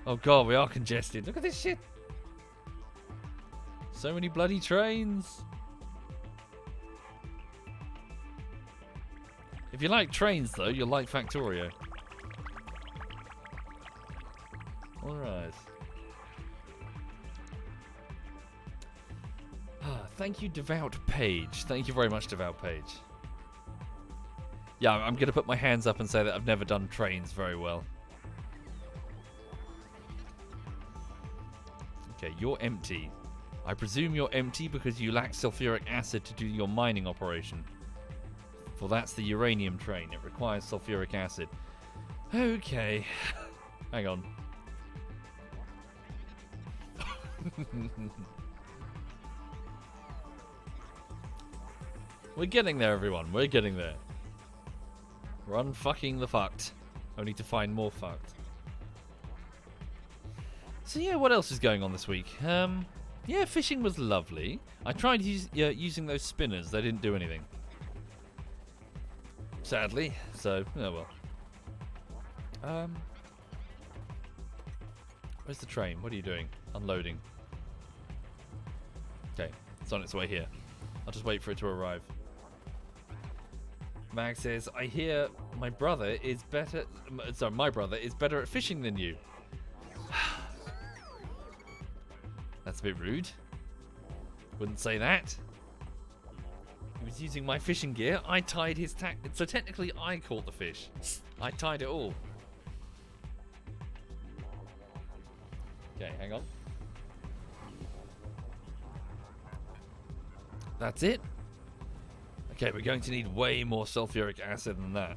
Oh god, we are congested. Look at this shit. So many bloody trains. If you like trains, though, you'll like Factorio. Alright. Thank you, Devout Page. Thank you very much, Devout Page. Yeah, I'm going to put my hands up and say that I've never done trains very well. Okay, you're empty. I presume you're empty because you lack sulfuric acid to do your mining operation. For that's the uranium train. It requires sulfuric acid. Okay. Hang on. We're getting there, everyone. We're getting there. We're unfucking the fucked. Only to find more fucked. So yeah, what else is going on this week? Yeah, fishing was lovely. I tried using those spinners. They didn't do anything. Sadly. So, oh well. Where's the train? What are you doing? Unloading. Okay, it's on its way here. I'll just wait for it to arrive. Mag says, I hear my brother is better... Sorry, my brother is better at fishing than you. That's a bit rude. Wouldn't say that. He was using my fishing gear. I tied his tack. So technically, I caught the fish. I tied it all. Okay, hang on. That's it. Okay, we're going to need way more sulfuric acid than that.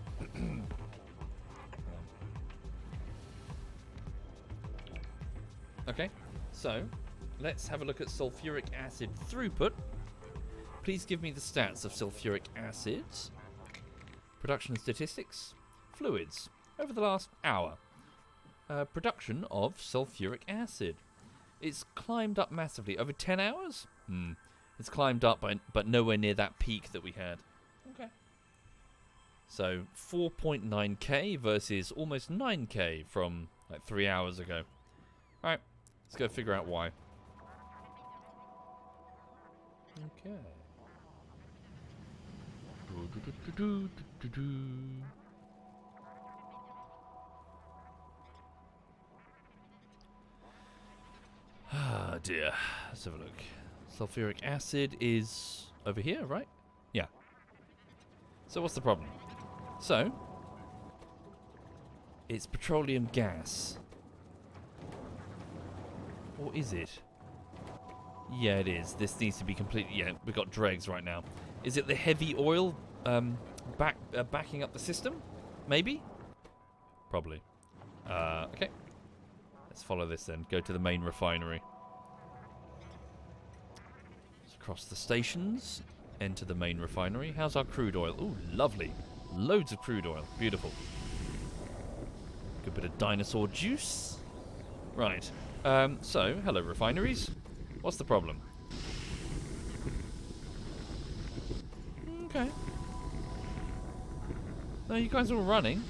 Okay, so let's have a look at sulfuric acid throughput. Please give me the stats of sulfuric acid. Production statistics. Fluids. Over the last hour. Production of sulfuric acid. It's climbed up massively. Over 10 hours? It's climbed up, but nowhere near that peak that we had. Okay. So 4.9k versus almost 9k from like 3 hours ago. Alright, let's go figure out why. Okay. Ah dear. Let's have a look. Sulfuric acid is over here, right? Yeah. So what's the problem? So, it's petroleum gas. Or is it? Yeah, it is. This needs to be completely... Yeah, we've got dregs right now. Is it the heavy oil backing up the system? Maybe? Probably. Okay. Let's follow this then. Go to the main refinery. Across the stations, enter the main refinery. How's our crude oil? Ooh, lovely. Loads of crude oil. Beautiful. bit of dinosaur juice. Right. So, hello refineries. What's the problem? Okay. No, you guys are all running.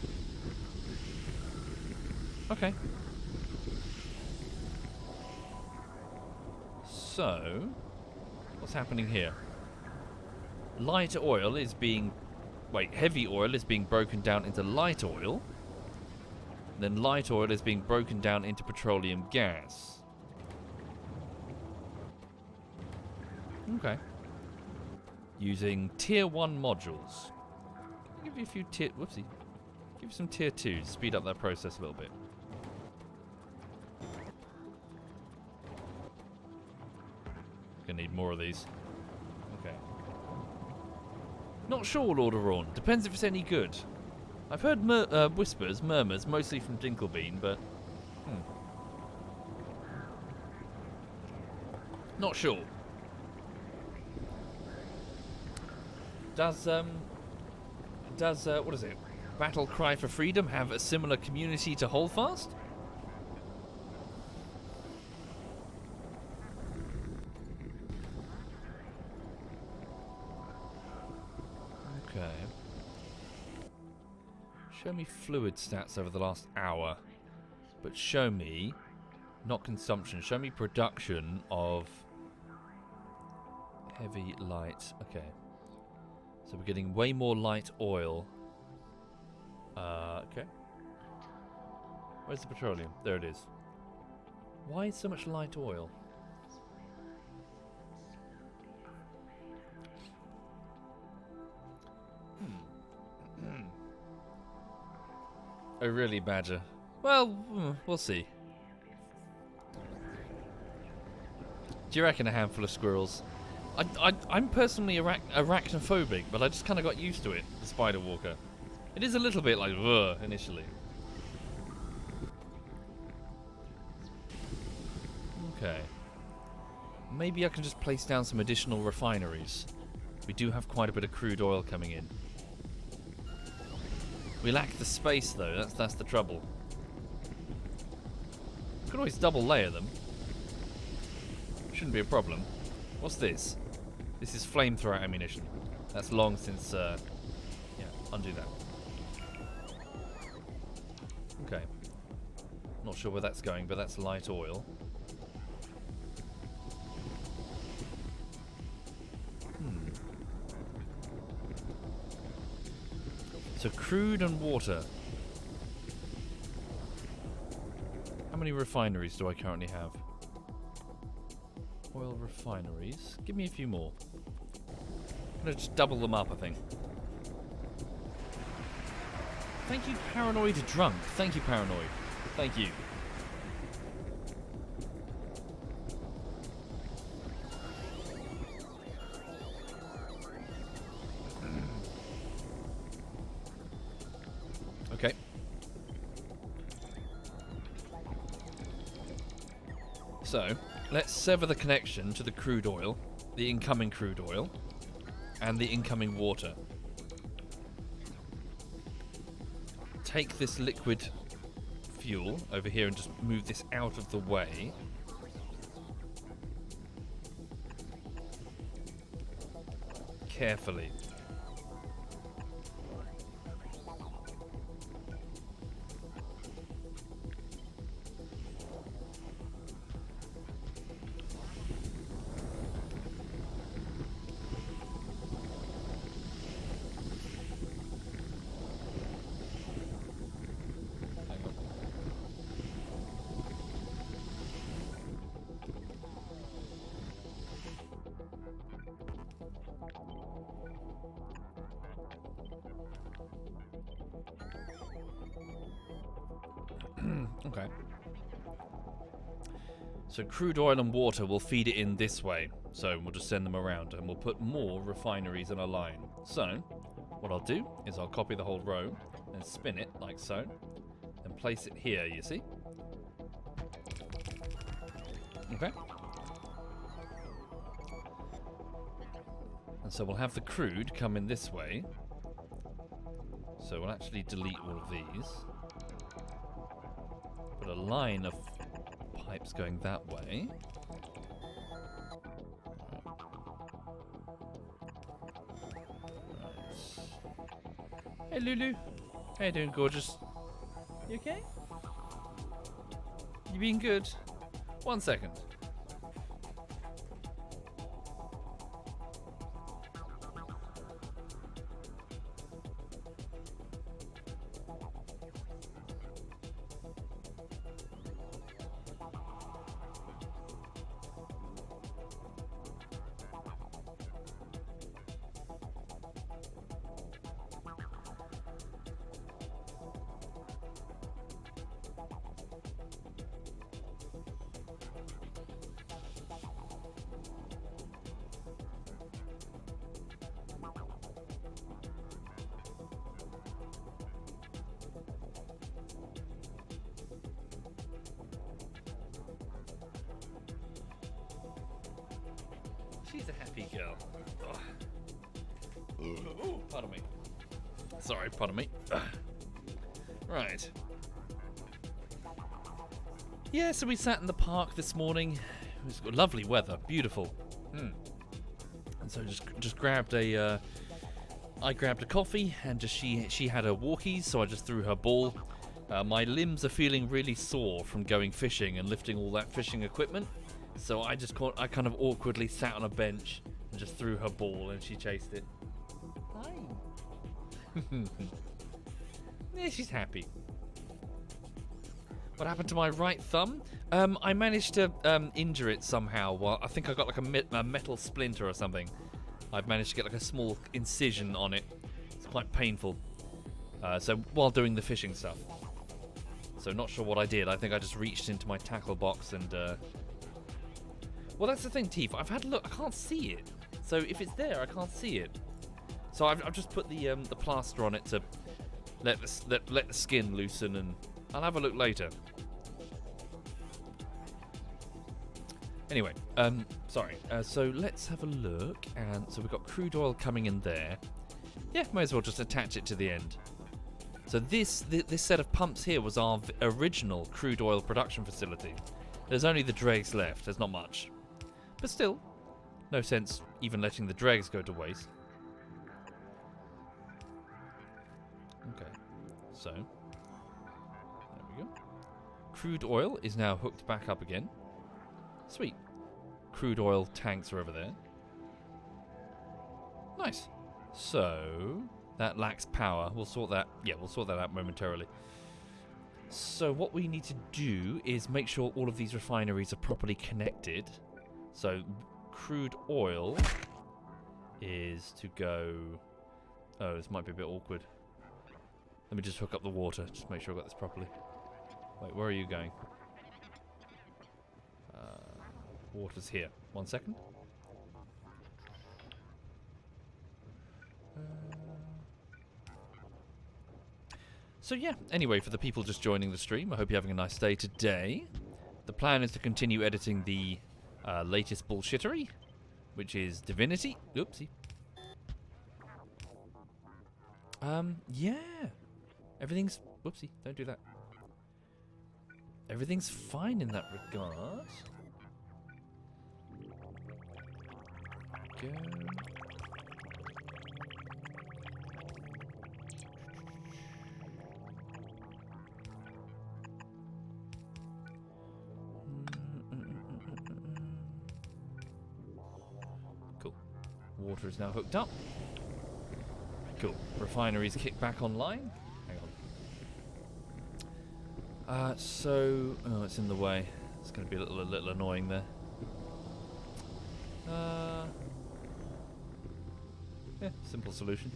Okay. So, what's happening here? Light oil is being... Wait, heavy oil is being broken down into light oil. Then light oil is being broken down into petroleum gas. Okay. Using tier 1 modules. I'll give you a few tier... Whoopsie. Give you some tier 2s. Speed up that process a little bit. Gonna need more of these. Okay. Not sure, Lord Arawn. Depends if it's any good. I've heard whispers, murmurs, mostly from Dinkelbean, but... Not sure. Does what is it? Battle Cry for Freedom have a similar community to Holdfast? Okay. Show me fluid stats over the last hour. But show me, not consumption, show me production of heavy light. Okay. So we're getting way more light oil. Okay. Where's the petroleum? There it is. Why so much light oil? Oh, really, Badger? Well, we'll see. Do you reckon a handful of squirrels? I'm personally arachnophobic, but I just kind of got used to it, the Spider Walker. It is a little bit like, ugh, initially. Okay. Maybe I can just place down some additional refineries. We do have quite a bit of crude oil coming in. We lack the space, though. That's the trouble. We could always double layer them. Shouldn't be a problem. What's this? This is flamethrower ammunition. That's long since... yeah, undo that. Okay. Not sure where that's going, but that's light oil. So crude and water. How many refineries do I currently have? Oil refineries. Give me a few more. I'm going to just double them up, I think. Thank you, Paranoid Drunk. Thank you, Paranoid. Thank you. Okay. So, let's sever the connection to the crude oil, the incoming crude oil, and the incoming water. Take this liquid fuel over here and just move this out of the way. Carefully. Okay. So crude oil and water will feed it in this way. So we'll just send them around and we'll put more refineries in a line. So what I'll do is I'll copy the whole row and spin it like so and place it here, you see? Okay. And so we'll have the crude come in this way. So we'll actually delete all of these. Got a line of pipes going that way. Hey Lulu, how you doing, gorgeous? You okay? You being good? 1 second. She's a happy girl. Oh, pardon me. Sorry, pardon me. Right. Yeah, so we sat in the park this morning. It was lovely weather, beautiful. And so just grabbed a. I grabbed a coffee, and just she had her walkies, so I just threw her ball. My limbs are feeling really sore from going fishing and lifting all that fishing equipment. So I kind of awkwardly sat on a bench and just threw her ball, and she chased it. Hi. Yeah, she's happy. What happened to my right thumb? I managed to injure it somehow. Well, I think I got like a metal splinter or something. I've managed to get like a small incision on it. It's quite painful. So while doing the fishing stuff. So not sure what I did. I think I just reached into my tackle box and... Well, that's the thing, Tifa. I've had a look. I can't see it. So if it's there, I can't see it. So I've just put the plaster on it to let the skin loosen, and I'll have a look later. Anyway, sorry. So let's have a look. And so we've got crude oil coming in there. Yeah, might as well just attach it to the end. So this set of pumps here was our original crude oil production facility. There's only the dregs left. There's not much. But still, no sense even letting the dregs go to waste. Okay, so there we go. Crude oil is now hooked back up again. Sweet. Crude oil tanks are over there. Nice. So that lacks power. We'll sort that. Yeah, we'll sort that out momentarily. So what we need to do is make sure all of these refineries are properly connected. So crude oil is to go... Oh, this might be a bit awkward. Let me just hook up the water. Just make sure I got this properly. Wait, where are you going? Water's here. 1 second. So yeah, anyway, for the people just joining the stream, I hope you're having a nice day today. The plan is to continue editing the latest bullshittery, which is Divinity. Oopsie. Yeah. Everything's... Whoopsie, don't do that. Everything's fine in that regard. Go. Cool. Water is now hooked up. Cool. Refineries kick back online. Hang on. So... Oh, it's in the way. It's going to be a little annoying there. Yeah, simple solution.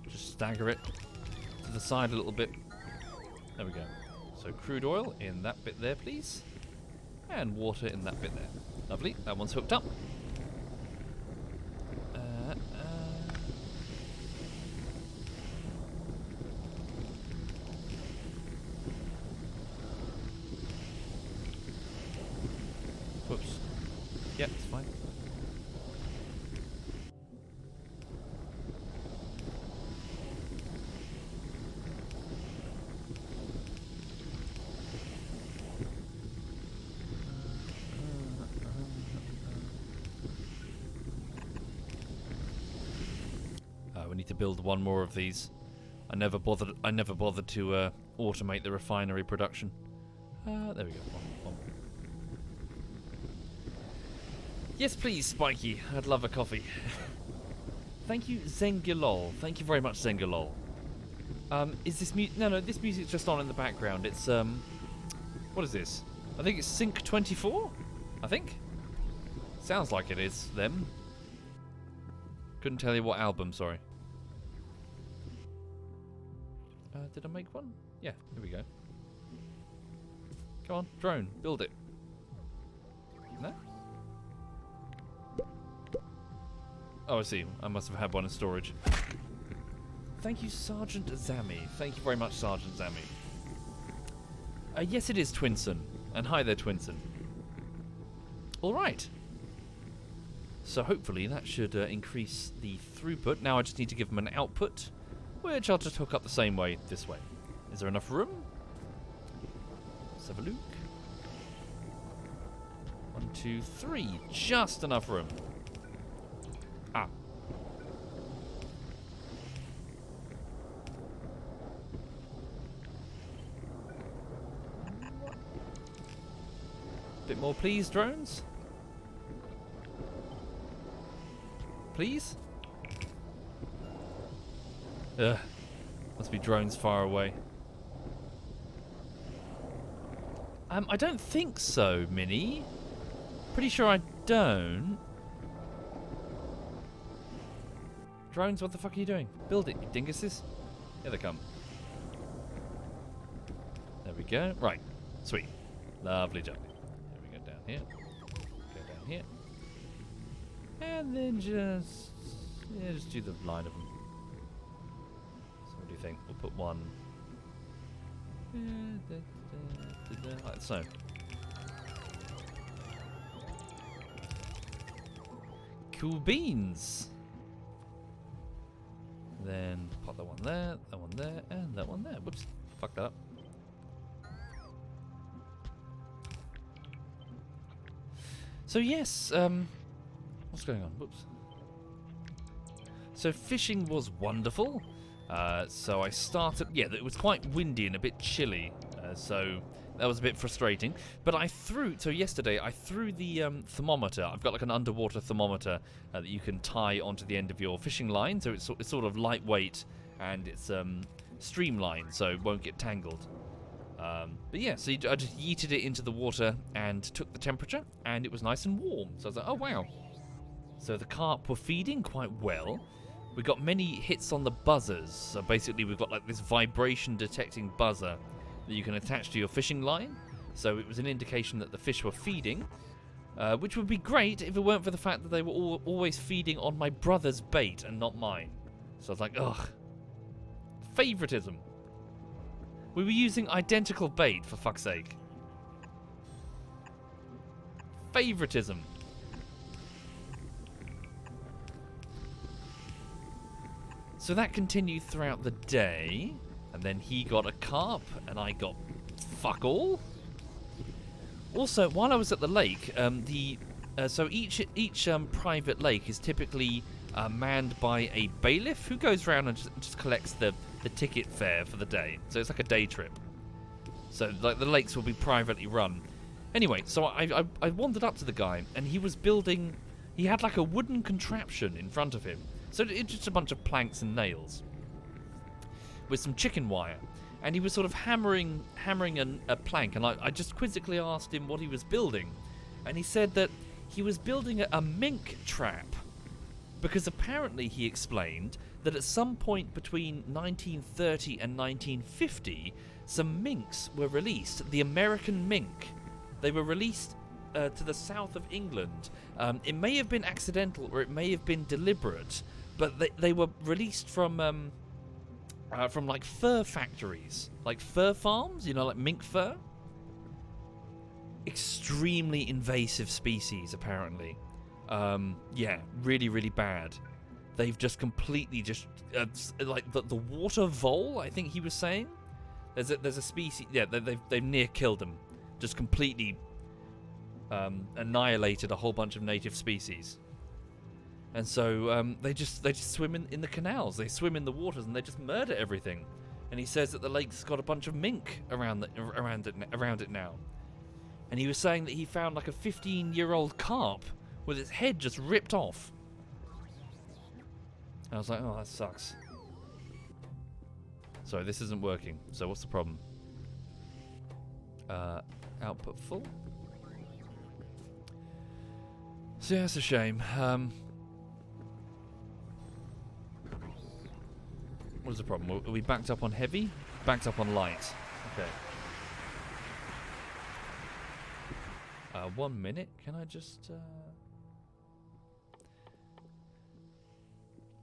Just stagger it to the side a little bit. There we go. So crude oil in that bit there, please. And water in that bit there. Lovely. That one's hooked up. Whoops. Yeah, it's fine. to build one more of these. I never bothered to automate the refinery production. There we go. One. Yes, please, Spiky. I'd love a coffee. Thank you, Zengilol. Thank you very much, Zengilol. Is this No, this music's just on in the background. It's, what is this? I think it's Sync 24? I think? Sounds like it is them. Couldn't tell you what album, sorry. Did I make one? Yeah, here we go. Come on, drone, build it. No? Oh, I see. I must have had one in storage. Thank you, Sergeant Zammy. Thank you very much, Sergeant Zammy. Yes, it is Twinson. And hi there, Twinson. Alright. So hopefully that should increase the throughput. Now I just need to give them an output, which I'll just hook up the same way this way. Is there enough room? Let's have a look. 1, 2, 3. Just enough room. Ah. Bit more, please, drones. Please? Ugh. Must be drones far away. I don't think so, Minnie. Pretty sure I don't. Drones, what the fuck are you doing? Build it, you dinguses. Here they come. There we go. Right. Sweet. Lovely jubbly. Here we go down here. Go down here. And then just do the line of them. So what do you think? We'll put one like so. Cool beans. Then pop that one there, and that one there. Whoops, fuck that up. So yes, what's going on? Whoops. So fishing was wonderful. So I started. Yeah, it was quite windy and a bit chilly. So that was a bit frustrating. But so yesterday I threw the thermometer. I've got like an underwater thermometer that you can tie onto the end of your fishing line. So it's sort of lightweight and it's streamlined, so it won't get tangled. But yeah, so I just yeeted it into the water and took the temperature, and it was nice and warm. So I was like, oh wow. So the carp were feeding quite well. We got many hits on the buzzers. So basically we've got like this vibration detecting buzzer that you can attach to your fishing line. So it was an indication that the fish were feeding, which would be great if it weren't for the fact that they were always feeding on my brother's bait and not mine. So I was like, ugh. Favoritism. We were using identical bait, for fuck's sake. Favoritism. So that continued throughout the day, and then he got a carp, and I got fuck all. Also, while I was at the lake, so each private lake is typically manned by a bailiff who goes around and just collects the ticket fare for the day. So it's like a day trip. So like the lakes will be privately run. Anyway, so I wandered up to the guy, and he was building. He had like a wooden contraption in front of him. So it's just a bunch of planks and nails with some chicken wire, and he was sort of hammering a plank. And I just quizzically asked him what he was building, and he said that he was building a mink trap, because apparently he explained that at some point between 1930 and 1950, some minks were released. The American mink. They were released to the south of England. It may have been accidental or it may have been deliberate, but they were released from like fur factories, like fur farms, like mink fur. Extremely invasive species, apparently. Yeah, really, really bad. They've just completely like the water vole, I think he was saying. There's a species. Yeah, they've near killed them, just completely annihilated a whole bunch of native species. And so they just swim in the canals. They swim in the waters and they just murder everything. And he says that the lake's got a bunch of mink around it now. And he was saying that he found like a 15-year-old carp with its head just ripped off. I was like, oh, that sucks. Sorry, this isn't working. So what's the problem? Output full. So yeah, it's a shame. What is the problem? Are we backed up on heavy? Backed up on light. Okay. 1 minute. Can I just...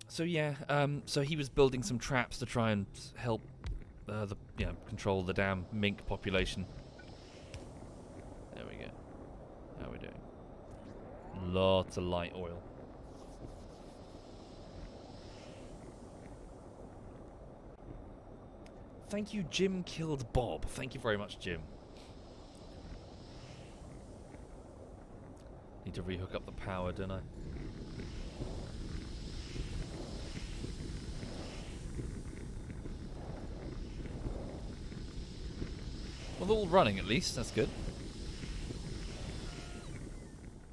So yeah, so he was building some traps to try and help control the damn mink population. There we go. How are we doing? Lots of light oil. Thank you, Jim Killed Bob. Thank you very much, Jim. Need to rehook up the power, don't I? Well, they're all running at least. That's good.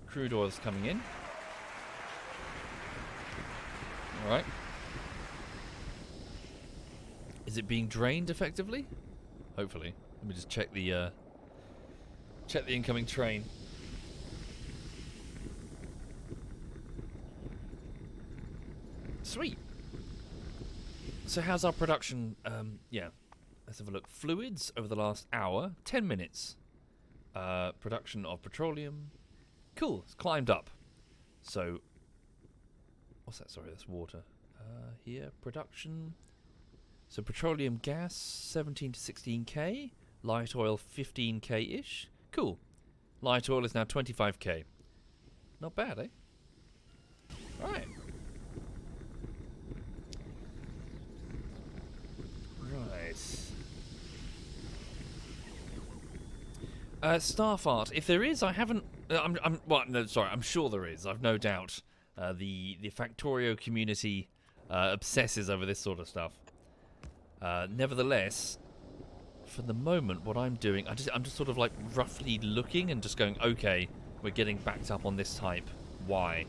Crude oil's coming in. Alright. Is it being drained effectively? Hopefully. Let me just check the incoming train. Sweet. So how's our production? Yeah. Let's have a look. Fluids over the last hour. 10 minutes. Production of petroleum. Cool. It's climbed up. So, what's that? Sorry, that's water. Here, production. So petroleum gas, 17 to 16k. Light oil, 15k-ish. Cool. Light oil is now 25k. Not bad, eh? Right. Staff art. If there is, I haven't. I'm sure there is. I've no doubt. The Factorio community obsesses over this sort of stuff. Nevertheless, for the moment, what I'm doing, I'm just sort of like roughly looking and just going, okay, we're getting backed up on this type. Why?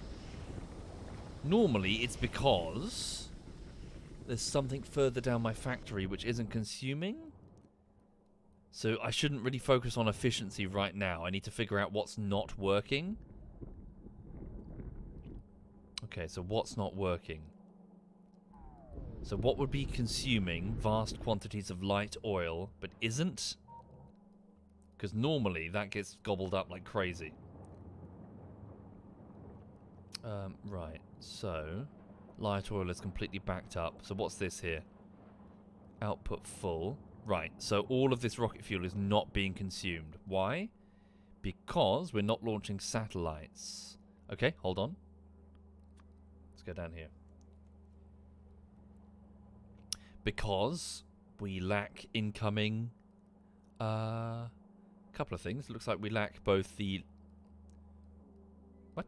Normally, it's because there's something further down my factory which isn't consuming. So I shouldn't really focus on efficiency right now. I need to figure out what's not working. Okay, so what's not working? So what would be consuming vast quantities of light oil, but isn't? Because normally that gets gobbled up like crazy. Right, so light oil is completely backed up. So what's this here? Output full. Right, so all of this rocket fuel is not being consumed. Why? Because we're not launching satellites. Okay, hold on. Let's go down here. Because we lack incoming... couple of things. It looks like we lack both the... What?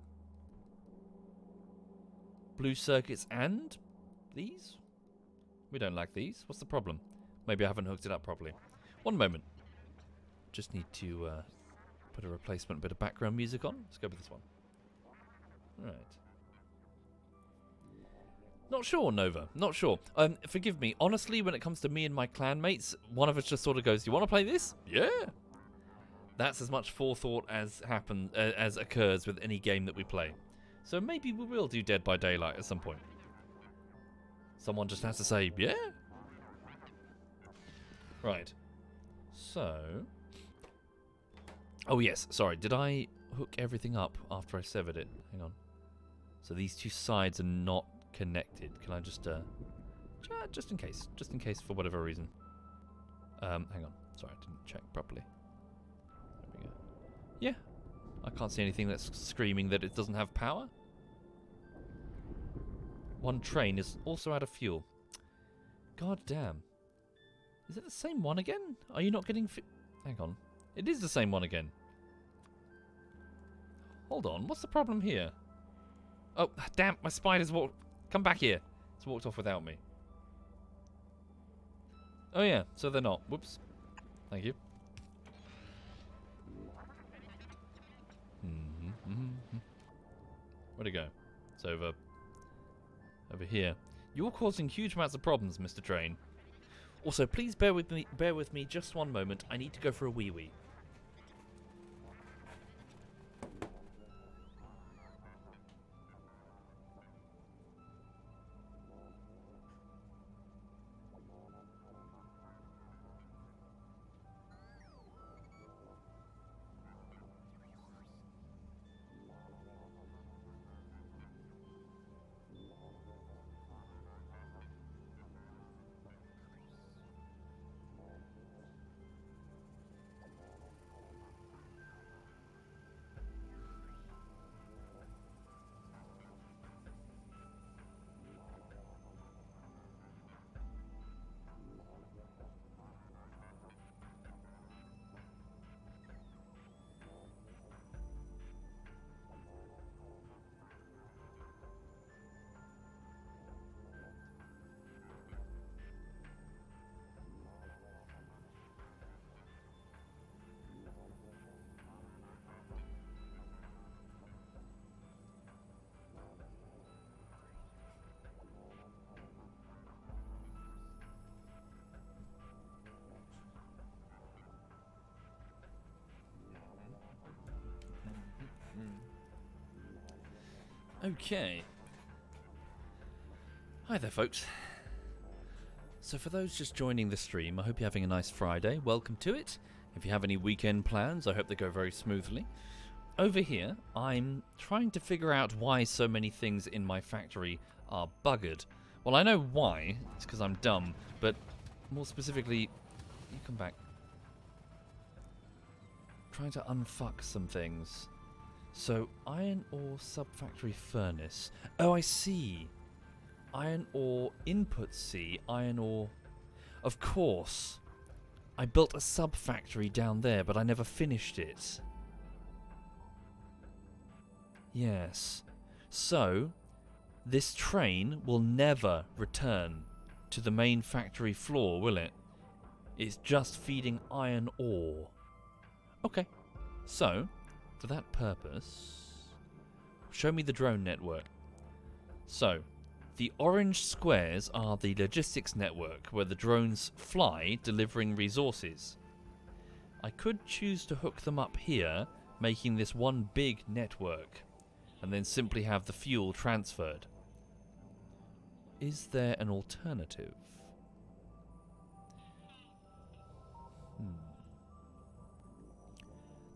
Blue circuits and these? We don't lack these. What's the problem? Maybe I haven't hooked it up properly. One moment. Just need to put a replacement bit of background music on. Let's go with this one. Right. Not sure, Nova. Not sure. Forgive me. Honestly, when it comes to me and my clanmates, one of us just sort of goes, "You want to play this?" Yeah. That's as much forethought as as occurs with any game that we play. So maybe we will do Dead by Daylight at some point. Someone just has to say, "Yeah." Right. So... Oh, yes. Sorry. Did I hook everything up after I severed it? Hang on. So these two sides are not connected. Can I just... just in case. Just in case for whatever reason. Hang on. Sorry, I didn't check properly. There we go. Yeah. I can't see anything that's screaming that it doesn't have power. One train is also out of fuel. God damn. Is it the same one again? Are you not getting... Hang on. It is the same one again. Hold on. What's the problem here? Oh, damn, my spider's walked... Come back here. It's walked off without me. Oh yeah, so they're not. Whoops. Thank you. Where'd it go? It's over here. You're causing huge amounts of problems, Mr. Train. Also, please bear with me just one moment. I need to go for a wee-wee. Okay. Hi there, folks. So for those just joining the stream, I hope you're having a nice Friday. Welcome to it. If you have any weekend plans, I hope they go very smoothly. Over here, I'm trying to figure out why so many things in my factory are buggered. Well, I know why. It's because I'm dumb. But more specifically, you come back. Trying to unfuck some things. So, iron ore sub-factory furnace. Oh, I see. Iron ore input C, iron ore... Of course. I built a sub-factory down there, but I never finished it. Yes. So, this train will never return to the main factory floor, will it? It's just feeding iron ore. Okay. So... for that purpose, show me the drone network. So, the orange squares are the logistics network where the drones fly, delivering resources. I could choose to hook them up here, making this one big network, and then simply have the fuel transferred. Is there an alternative?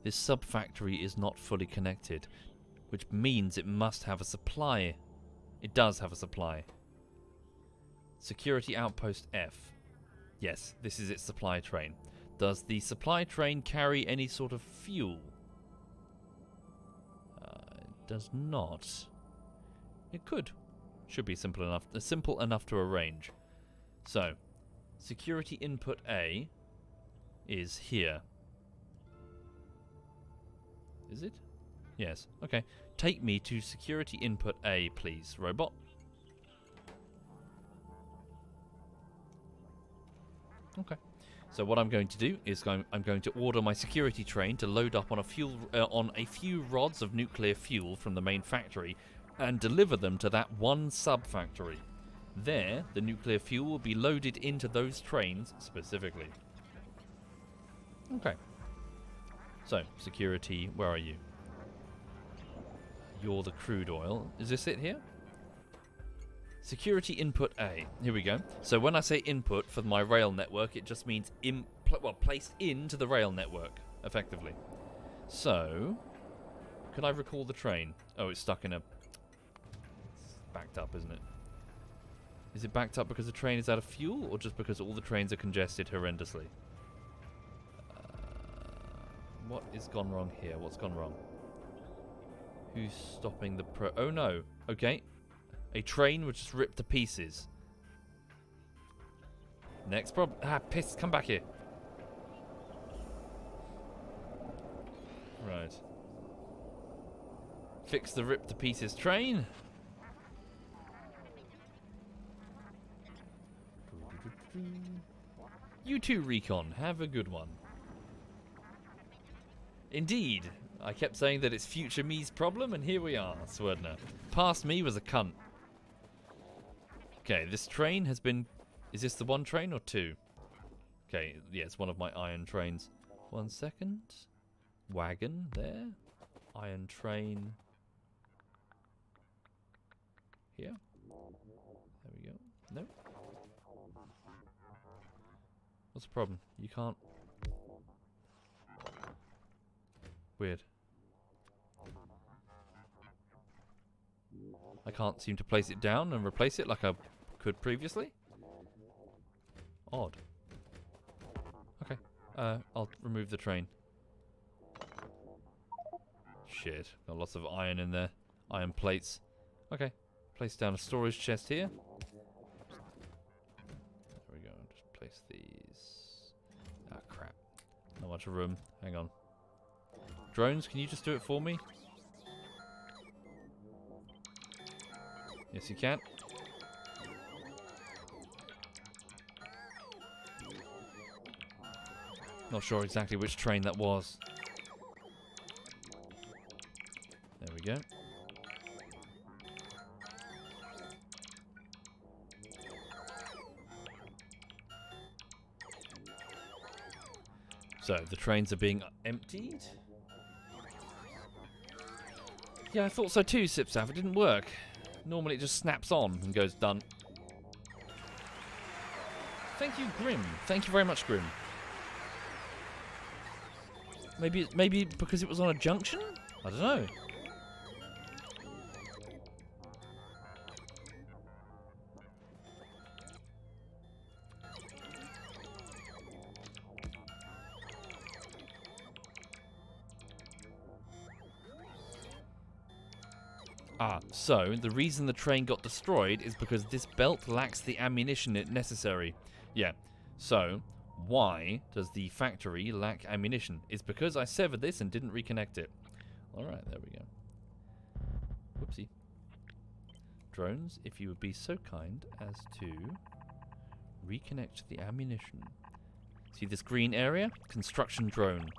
This sub-factory is not fully connected, which means it must have a supply. It does have a supply. Security Outpost F. Yes, this is its supply train. Does the supply train carry any sort of fuel? It does not. It could. Should be simple enough to arrange. So, security input A is here. Is it? Yes. Okay. Take me to security input A, please, robot. Okay. So what I'm going to do is I'm going to order my security train to load up on a few rods of nuclear fuel from the main factory and deliver them to that one sub-factory. There, the nuclear fuel will be loaded into those trains specifically. Okay. So, security, where are you? You're the crude oil. Is this it here? Security input A. Here we go. So when I say input for my rail network, it just means placed into the rail network, effectively. So, can I recall the train? Oh, it's stuck in a... It's backed up, isn't it? Is it backed up because the train is out of fuel, or just because all the trains are congested horrendously? What is gone wrong here? What's gone wrong? Who's stopping the Oh no. Okay. A train was just ripped to pieces. Next problem. Ah, piss. Come back here. Right. Fix the ripped to pieces train. You too, Recon. Have a good one. Indeed. I kept saying that it's future me's problem, and here we are, Swerdner. Past me was a cunt. Okay, this train has been... Is this the one train or two? Okay, yeah, it's one of my iron trains. 1 second. Wagon there. Iron train. Here. There we go. No. What's the problem? You can't... Weird. I can't seem to place it down and replace it like I could previously. Odd. Okay. I'll remove the train. Shit. Got lots of iron in there. Iron plates. Okay. Place down a storage chest here. There we go. Just place these. Ah, crap. Not much room. Hang on. Drones, can you just do it for me? Yes, you can. Not sure exactly which train that was. There we go. So, the trains are being emptied. Yeah, I thought so too, Sipsav. It didn't work. Normally it just snaps on and goes done. Thank you, Grim. Thank you very much, Grim. Maybe because it was on a junction? I don't know. Ah, so the reason the train got destroyed is because this belt lacks the ammunition necessary. Yeah, so why does the factory lack ammunition? It's because I severed this and didn't reconnect it. Alright, there we go. Whoopsie. Drones, if you would be so kind as to reconnect the ammunition. See this green area? Construction drone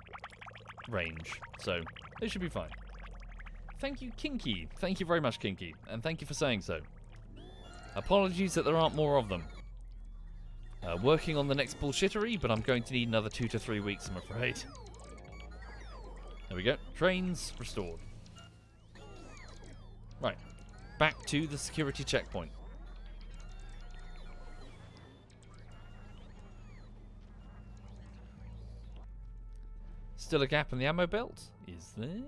range. So, they should be fine. Thank you, Kinky. Thank you very much, Kinky. And thank you for saying so. Apologies that there aren't more of them. Working on the next bullshittery, but I'm going to need another 2 to 3 weeks, I'm afraid. There we go. Trains restored. Right. Back to the security checkpoint. Still a gap in the ammo belt? Is there?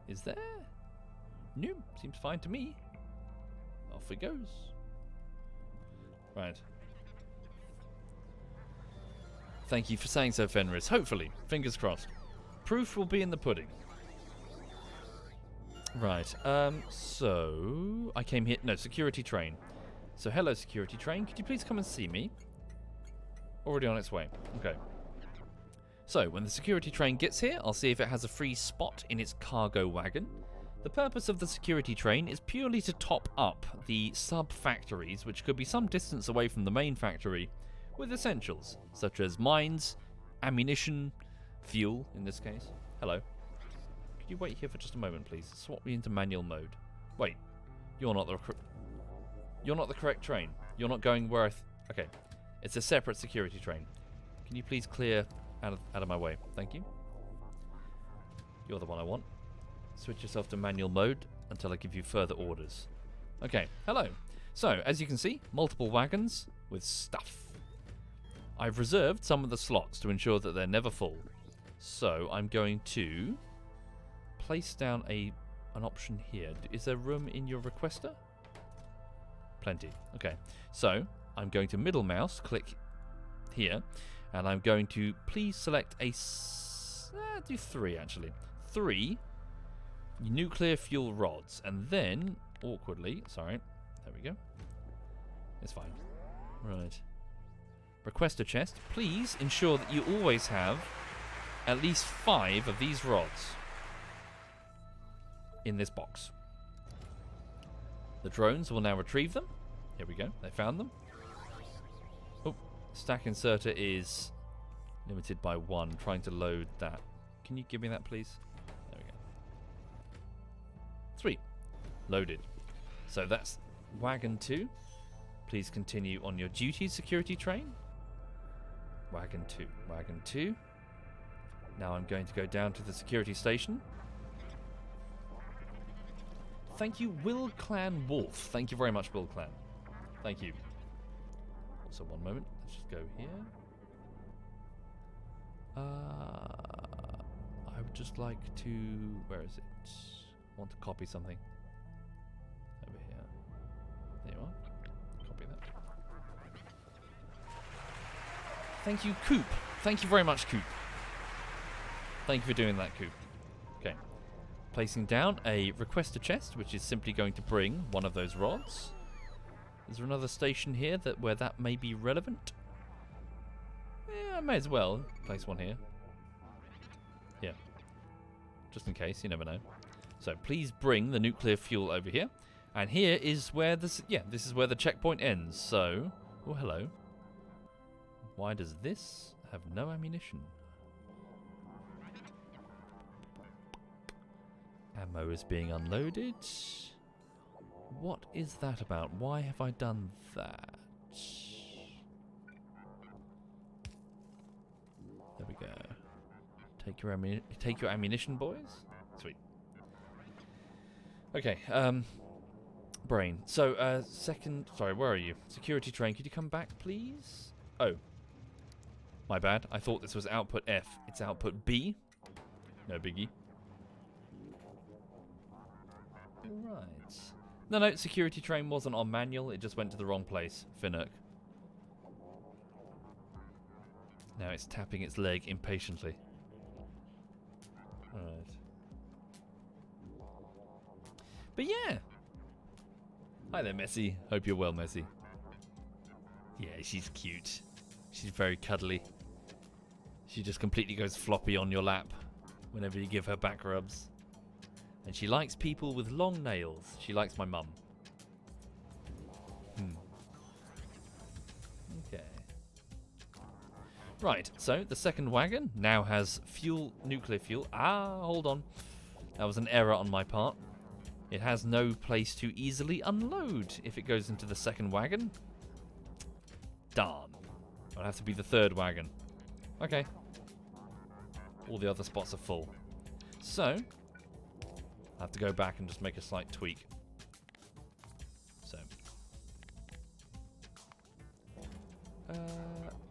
Is there? No, seems fine to me. Off it goes. Right. Thank you for saying so, Fenris. Hopefully. Fingers crossed. Proof will be in the pudding. Right. So... I came here... No, security train. So, hello, security train. Could you please come and see me? Already on its way. Okay. So, when the security train gets here, I'll see if it has a free spot in its cargo wagon. The purpose of the security train is purely to top up the sub-factories, which could be some distance away from the main factory, with essentials, such as mines, ammunition, fuel, in this case. Hello. Could you wait here for just a moment, please? Swap me into manual mode. Wait. You're not the correct train. You're not going where okay. It's a separate security train. Can you please clear... Out of my way. Thank you. You're the one I want. Switch yourself to manual mode until I give you further orders. Okay, hello. So, as you can see, multiple wagons with stuff. I've reserved some of the slots to ensure that they're never full. So, I'm going to place down an option here. Is there room in your requester? Plenty. Okay. So, I'm going to middle mouse, click here. And I'm going to please select do 3 actually. 3 nuclear fuel rods. And then, awkwardly, sorry, there we go. It's fine. Right. Request a chest. Please ensure that you always have at least 5 of these rods in this box. The drones will now retrieve them. Here we go. They found them. Oh, stack inserter is limited by 1. Trying to load that. Can you give me that, please? There we go. Sweet. Loaded. So that's wagon 2. Please continue on your duties, security train. Wagon 2. Wagon 2. Now I'm going to go down to the security station. Thank you, Will Clan Wolf. Thank you very much, Will Clan. Thank you. Also, one moment. Let's just go here. I would just like to... Where is it? I want to copy something. Over here. There you are. Copy that. Thank you, Coop. Thank you very much, Coop. Thank you for doing that, Coop. Okay. Placing down a requester chest, which is simply going to bring one of those rods. Is there another station here where that may be relevant? Yeah, I may as well place one here. Yeah. Just in case, you never know. So please bring the nuclear fuel over here. And here is where this is where the checkpoint ends. So, oh hello. Why does this have no ammunition? Ammo is being unloaded. What is that about? Why have I done that? There we go. Take your ammunition, boys. Sweet. Okay. Brain. So, sorry, where are you? Security train. Could you come back, please? Oh. My bad. I thought this was output F. It's output B. No biggie. Right. No, security train wasn't on manual. It just went to the wrong place. Finnock. Now it's tapping its leg impatiently. Alright. But yeah. Hi there, Messi. Hope you're well, Messi. Yeah, she's cute. She's very cuddly. She just completely goes floppy on your lap whenever you give her back rubs. And she likes people with long nails. She likes my mum. Okay. Right, so the second wagon now has nuclear fuel. Hold on. That was an error on my part. It has no place to easily unload if it goes into the second wagon. Darn. It'll have to be the third wagon. Okay. All the other spots are full. So, I have to go back and just make a slight tweak. So.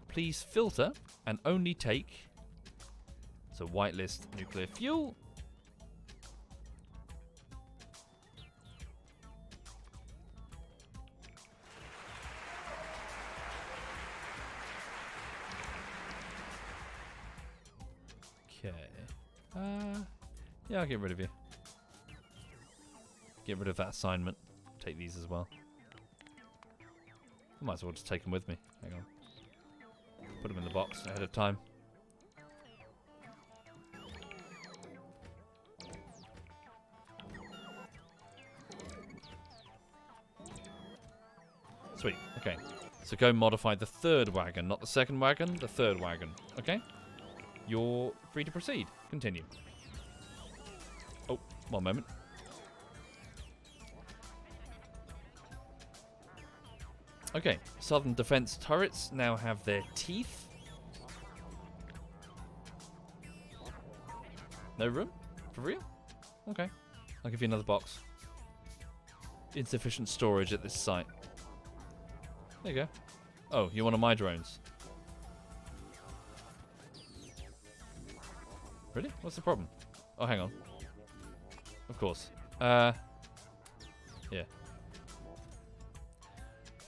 Please filter and only take. So whitelist nuclear fuel. Okay. Yeah, I'll get rid of you. Get rid of that assignment. Take these as well. I might as well just take them with me. Hang on. Put them in the box ahead of time. Sweet. Okay. So go modify the third wagon, not the second wagon, the third wagon. Okay? You're free to proceed. Continue. Oh, one moment. Okay, Southern Defense turrets now have their teeth. No room? For real? Okay. I'll give you another box. Insufficient storage at this site. There you go. Oh, you're one of my drones. Really? What's the problem? Oh, hang on. Of course. Yeah.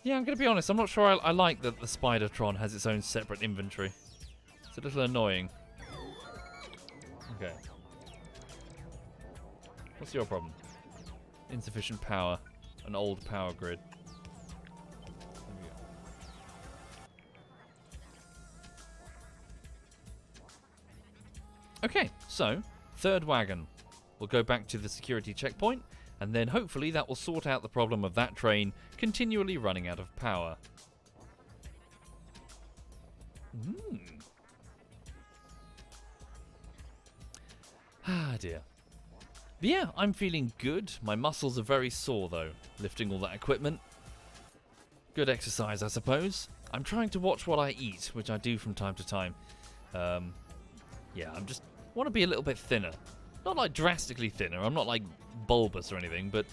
Yeah, I'm going to be honest. I'm not sure I like that the Spidertron has its own separate inventory. It's a little annoying. Okay. What's your problem? Insufficient power. An old power grid. There we go. Okay, so, third wagon. We'll go back to the security checkpoint, And then hopefully that will sort out the problem of that train continually running out of power. Ah, dear. But yeah, I'm feeling good. My muscles are very sore, though, lifting all that equipment. Good exercise, I suppose. I'm trying to watch what I eat, which I do from time to time. Yeah, I'm just want to be a little bit thinner. Not like drastically thinner. I'm not like bulbous or anything, but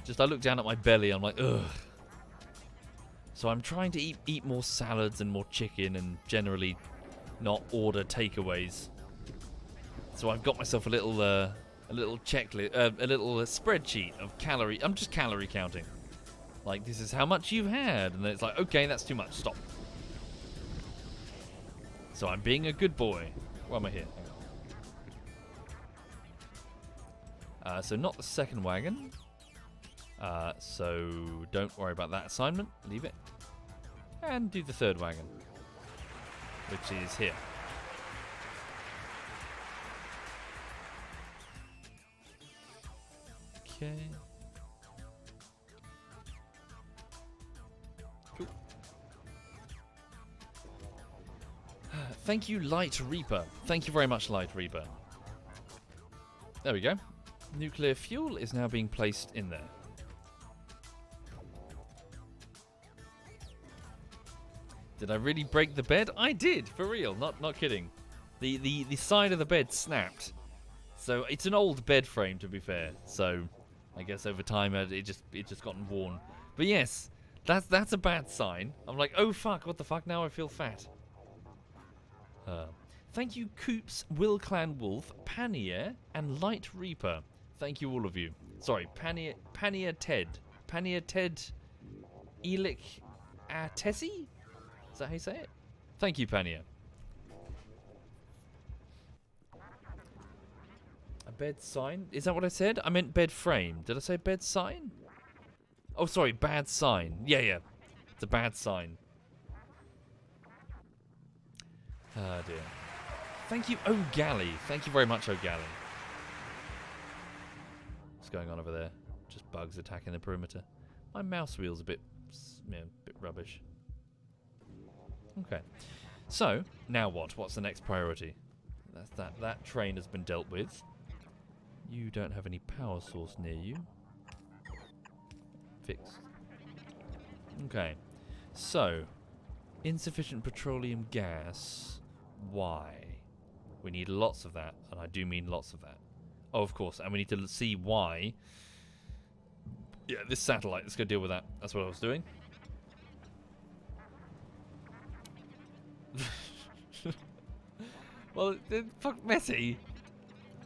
just I look down at my belly, I'm like, ugh. So I'm trying to eat more salads and more chicken and generally not order takeaways. So I've got myself a little checklist, a little spreadsheet of calorie. I'm just calorie counting. Like, this is how much you've had, and then it's like, okay, that's too much. Stop. So I'm being a good boy. Why am I here? Hang on. So not the second wagon. So don't worry about that assignment. Leave it. And do the third wagon, which is here. Okay. Cool. Thank you, Light Reaper. Thank you very much, Light Reaper. There we go. Nuclear fuel is now being placed in there. Did I really break the bed? I did, for real, not kidding. The side of the bed snapped. So it's an old bed frame, to be fair. So I guess over time it just gotten worn. But yes, that's a bad sign. I'm like, oh fuck, what the fuck? Now I feel fat. Thank you, Coops, Will Clan Wolf, Panier, and Light Reaper. Thank you, all of you. Sorry, Panier Ted, Elic Atesi. Is that how you say it? Thank you, Panier. A bed sign? Is that what I said? I meant bed frame. Did I say bed sign? Oh, sorry, bad sign. Yeah. It's a bad sign. Oh, dear. Thank you, O'Galley. Thank you very much, O'Galley. What's going on over there? Just bugs attacking the perimeter. My mouse wheel's a bit rubbish. Okay. So, now what? What's the next priority? That train has been dealt with. You don't have any power source near you. Fixed. Okay. So, insufficient petroleum gas. Why? We need lots of that, and I do mean lots of that. Oh, of course, and we need to see why. Yeah, this satellite, let's go deal with that. That's what I was doing. Well, fuck messy.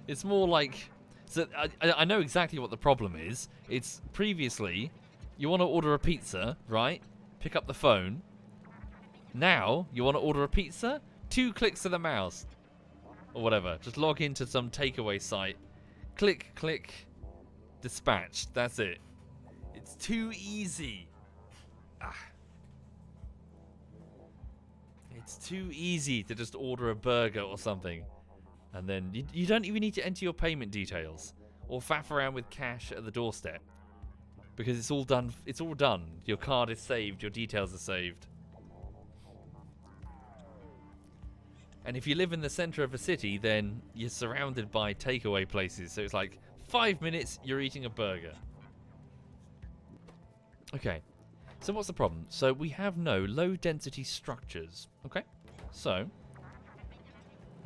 It's more like... So I know exactly what the problem is. It's previously, you want to order a pizza, right? Pick up the phone. Now, you want to order a pizza? 2 clicks of the mouse. Or whatever. Just log into some takeaway site. Click, click. Dispatched. That's it. It's too easy. It's too easy to just order a burger or something. And then you don't even need to enter your payment details. Or faff around with cash at the doorstep. Because it's all done. It's all done. Your card is saved. Your details are saved. And if you live in the center of a city, then you're surrounded by takeaway places. So it's like 5 minutes, you're eating a burger. Okay. So what's the problem? So we have no low density structures. Okay. So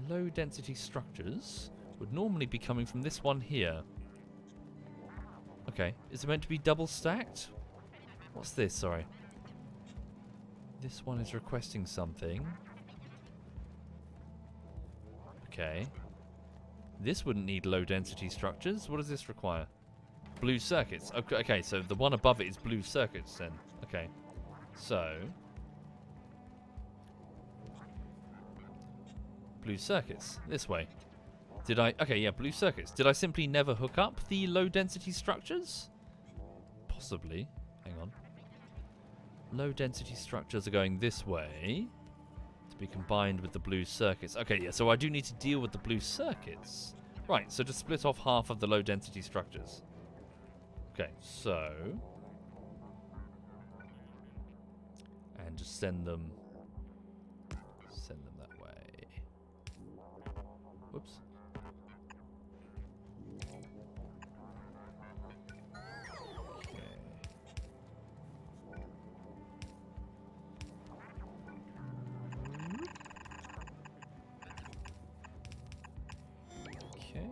low density structures would normally be coming from this one here. Okay. Is it meant to be double stacked? What's this? Sorry. This one is requesting something. Okay. This wouldn't need low density structures. What does this require? Blue circuits. Okay, so the one above it is blue circuits then. Okay. So blue circuits. This way. Did I... Okay, yeah, blue circuits. Did I simply never hook up the low density structures? Possibly. Hang on. Low density structures are going this way. Be combined with the blue circuits. Okay, yeah, so I do need to deal with the blue circuits. Right, so just split off half of the low density structures. Okay, so... And just send them that way. Whoops. Okay.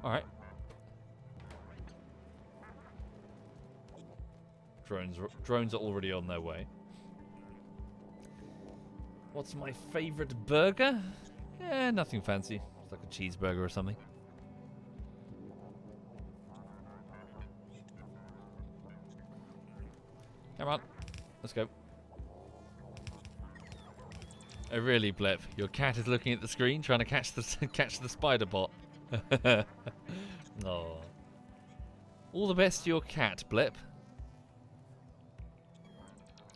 Alright. Drones are already on their way. What's my favourite burger? Nothing fancy. It's like a cheeseburger or something. Come on. Let's go. Oh really, Blep? Your cat is looking at the screen trying to catch the spider bot. Oh. All the best to your cat, Blep.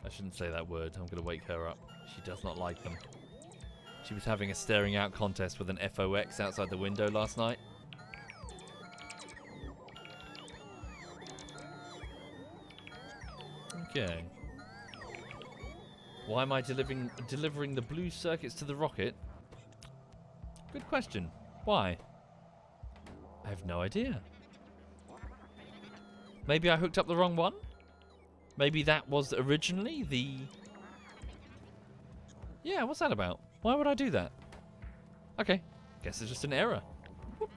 I shouldn't say that word. I'm going to wake her up. She does not like them. She was having a staring out contest with an FOX outside the window last night. Okay. Why am I delivering the blue circuits to the rocket? Good question. Why? I have no idea. Maybe I hooked up the wrong one? Maybe that was originally the... Yeah, what's that about? Why would I do that? Okay, guess it's just an error. Whoop.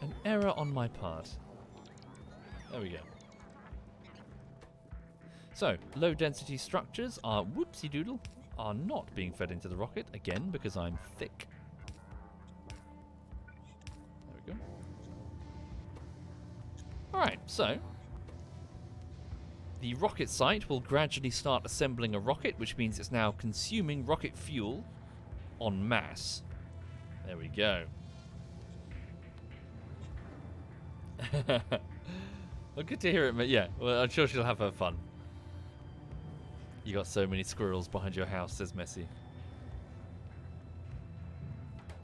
An error on my part. There we go. So, low density structures are, whoopsie doodle, are not being fed into the rocket, again, because I'm thick. There we go. Alright, so, the rocket site will gradually start assembling a rocket, which means it's now consuming rocket fuel en masse. There we go. Well, good to hear it, but yeah, well, I'm sure she'll have her fun. You got so many squirrels behind your house, says Messi.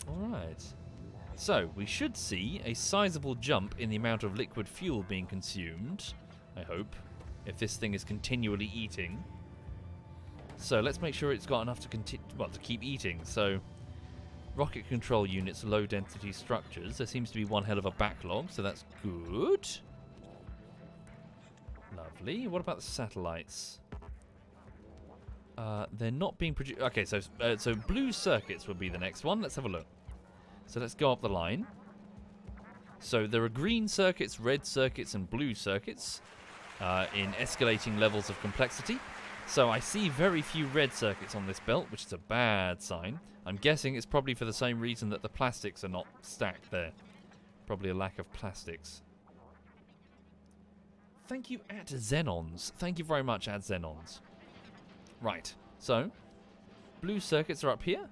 Alright. So, we should see a sizable jump in the amount of liquid fuel being consumed, I hope, if this thing is continually eating. So, let's make sure it's got enough to keep eating. So, rocket control units, low density structures. There seems to be one hell of a backlog, so that's good. Lovely. What about the satellites? They're not being produced. Okay, so blue circuits will be the next one. Let's have a look. So let's go up the line. So there are green circuits, red circuits, and blue circuits in escalating levels of complexity. So I see very few red circuits on this belt, which is a bad sign. I'm guessing it's probably for the same reason that the plastics are not stacked there. Probably a lack of plastics. Thank you, at Xenons. Thank you very much, at Xenons. Right, so blue circuits are up here.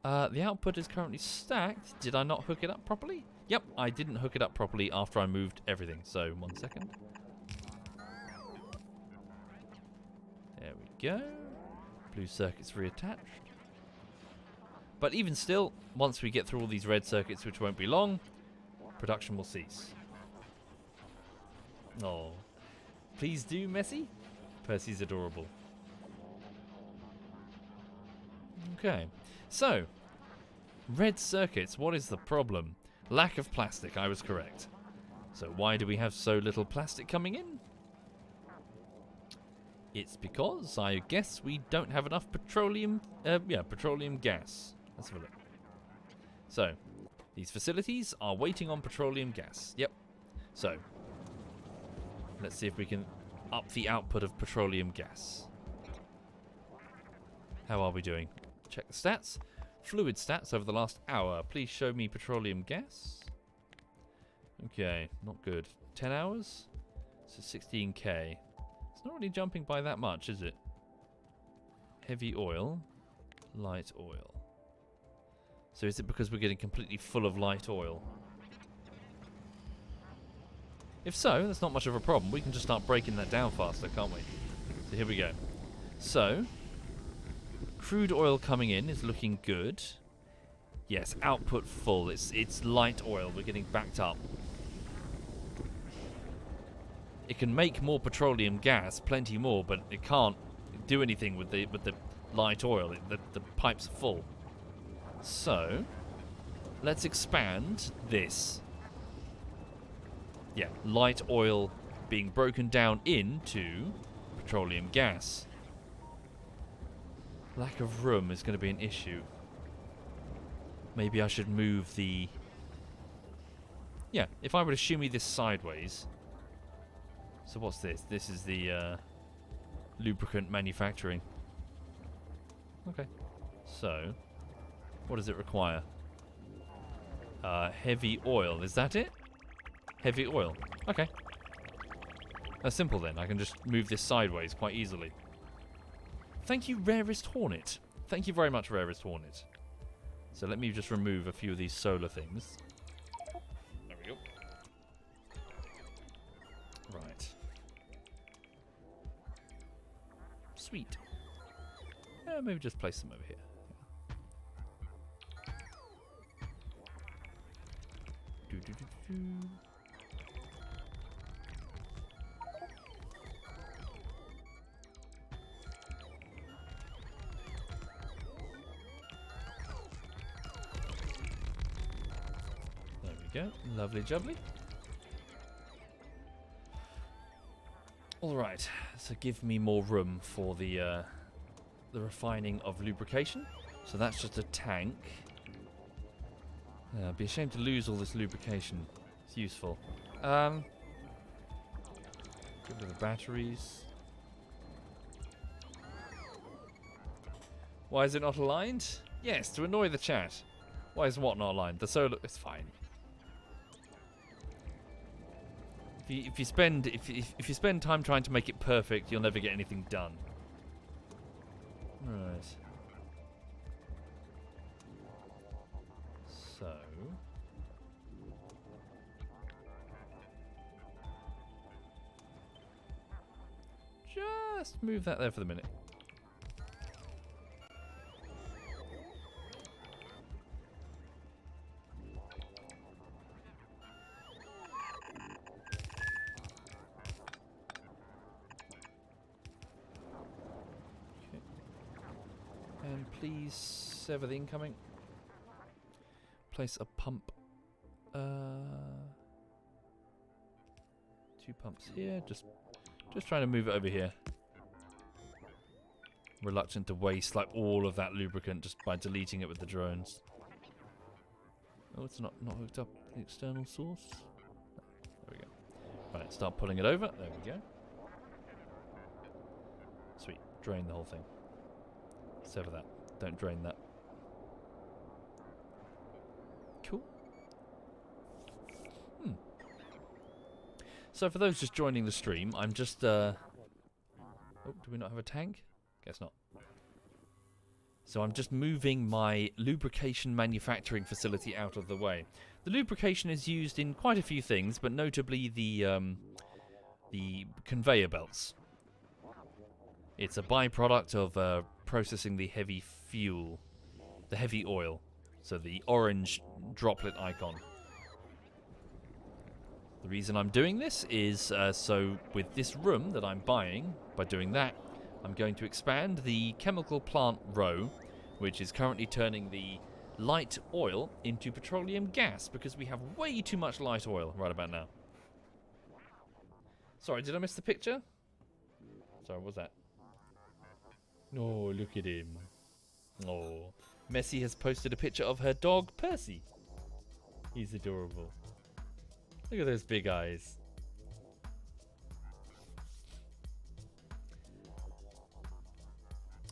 The output is currently stacked. Did I not hook it up properly? Yep, I didn't hook it up properly after I moved everything. So, 1 second. There we go. Blue circuits reattached. But even still, once we get through all these red circuits, which won't be long, production will cease. Oh, please do, Messi. Percy's adorable. Okay, so red circuits. What is the problem? Lack of plastic. I was correct. So why do we have so little plastic coming in? It's because I guess we don't have enough petroleum. Petroleum gas. Let's have a look. So these facilities are waiting on petroleum gas. Yep. So let's see if we can up the output of petroleum gas. How are we doing? Check the stats. Fluid stats over the last hour. Please show me petroleum gas. Okay, not good. 10 hours? So 16k. It's not really jumping by that much, is it? Heavy oil. Light oil. So is it because we're getting completely full of light oil? If so, that's not much of a problem. We can just start breaking that down faster, can't we? So here we go. So, Crude oil coming in is looking good. Yes, output full. It's light oil. We're getting backed up. It can make more petroleum gas, plenty more, but it can't do anything with the light oil. The pipes are full. So, let's expand this. Yeah, light oil being broken down into petroleum gas. Lack of room is going to be an issue. Maybe I should move the... Yeah, if I were to shimmy this sideways... So what's this? This is the lubricant manufacturing. Okay. So, what does it require? Heavy oil. Is that it? Heavy oil. Okay. That's simple then. I can just move this sideways quite easily. Thank you, Rarest Hornet. Thank you very much, Rarest Hornet. So let me just remove a few of these solar things. There we go. Right. Sweet. Maybe just place them over here. There we go. Lovely jubbly. Alright, so give me more room for the refining of lubrication. So that's just a tank. It'd be a shame to lose all this lubrication. It's useful. Get rid of the batteries. Why is it not aligned? Yes, to annoy the chat. Why is what not aligned? The solar... It's fine. If you spend time trying to make it perfect, you'll never get anything done. Right. So... Just move that there for the minute. Please sever the incoming. Place a pump. 2 pumps here. Just trying to move it over here. Reluctant to waste like all of that lubricant just by deleting it with the drones. Oh, it's not hooked up to the external source. There we go. Right, start pulling it over. There we go. Sweet. Drain the whole thing. Sever that. Don't drain that. Cool. So for those just joining the stream, I'm just... Oh, do we not have a tank? Guess not. So I'm just moving my lubrication manufacturing facility out of the way. The lubrication is used in quite a few things, but notably the conveyor belts. It's a byproduct of processing the heavy fuel, the heavy oil, so the orange droplet icon. The reason I'm doing this is so with this room that I'm buying, by doing that, I'm going to expand the chemical plant row, which is currently turning the light oil into petroleum gas, because we have way too much light oil right about now. Sorry, did I miss the picture? Sorry, what was that? Oh, look at him. Oh, Messi has posted a picture of her dog, Percy. He's adorable. Look at those big eyes.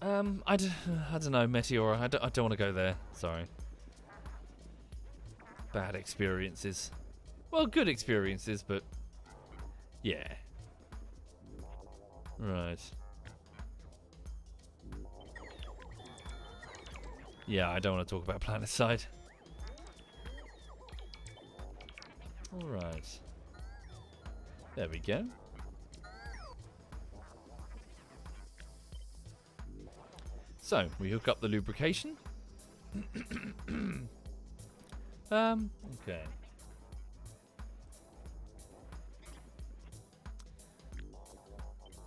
I don't know, Meteora. I don't want to go there. Sorry. Bad experiences. Well, good experiences, but... yeah. Right. Yeah, I don't want to talk about Planetside. Alright. There we go. So, we hook up the lubrication. Okay.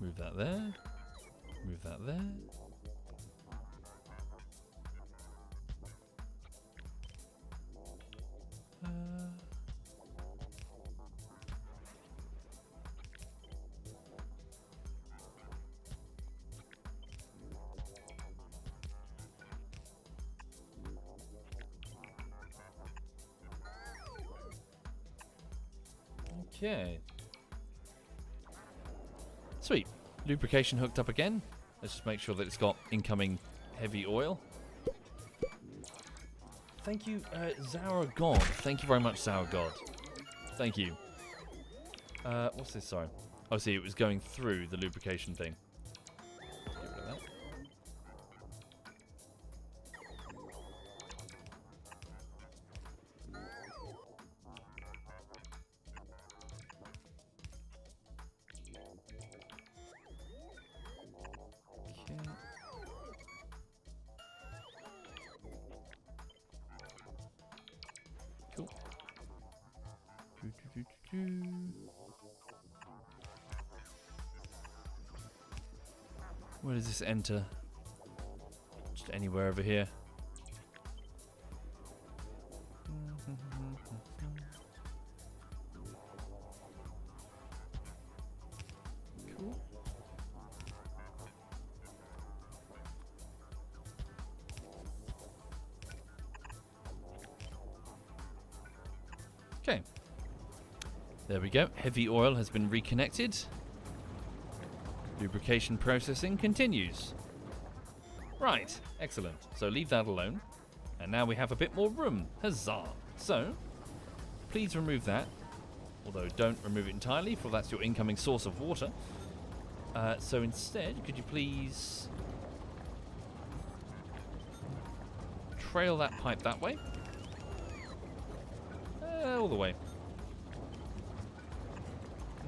Move that there. Move that there. Okay. Sweet. Lubrication hooked up again. Let's just make sure that it's got incoming heavy oil. Thank you, Zara God. Thank you very much, Zara God. Thank you. What's this? Sorry. Oh, see, it was going through the lubrication thing. Get rid of that. Okay. Cool. Where does this enter? Just anywhere over here. Cool. Okay. There we go. Heavy oil has been reconnected. Lubrication processing continues. Right, excellent. So leave that alone. And now we have a bit more room. Huzzah! So, please remove that. Although don't remove it entirely, for that's your incoming source of water. So instead, could you please trail that pipe that way? All the way.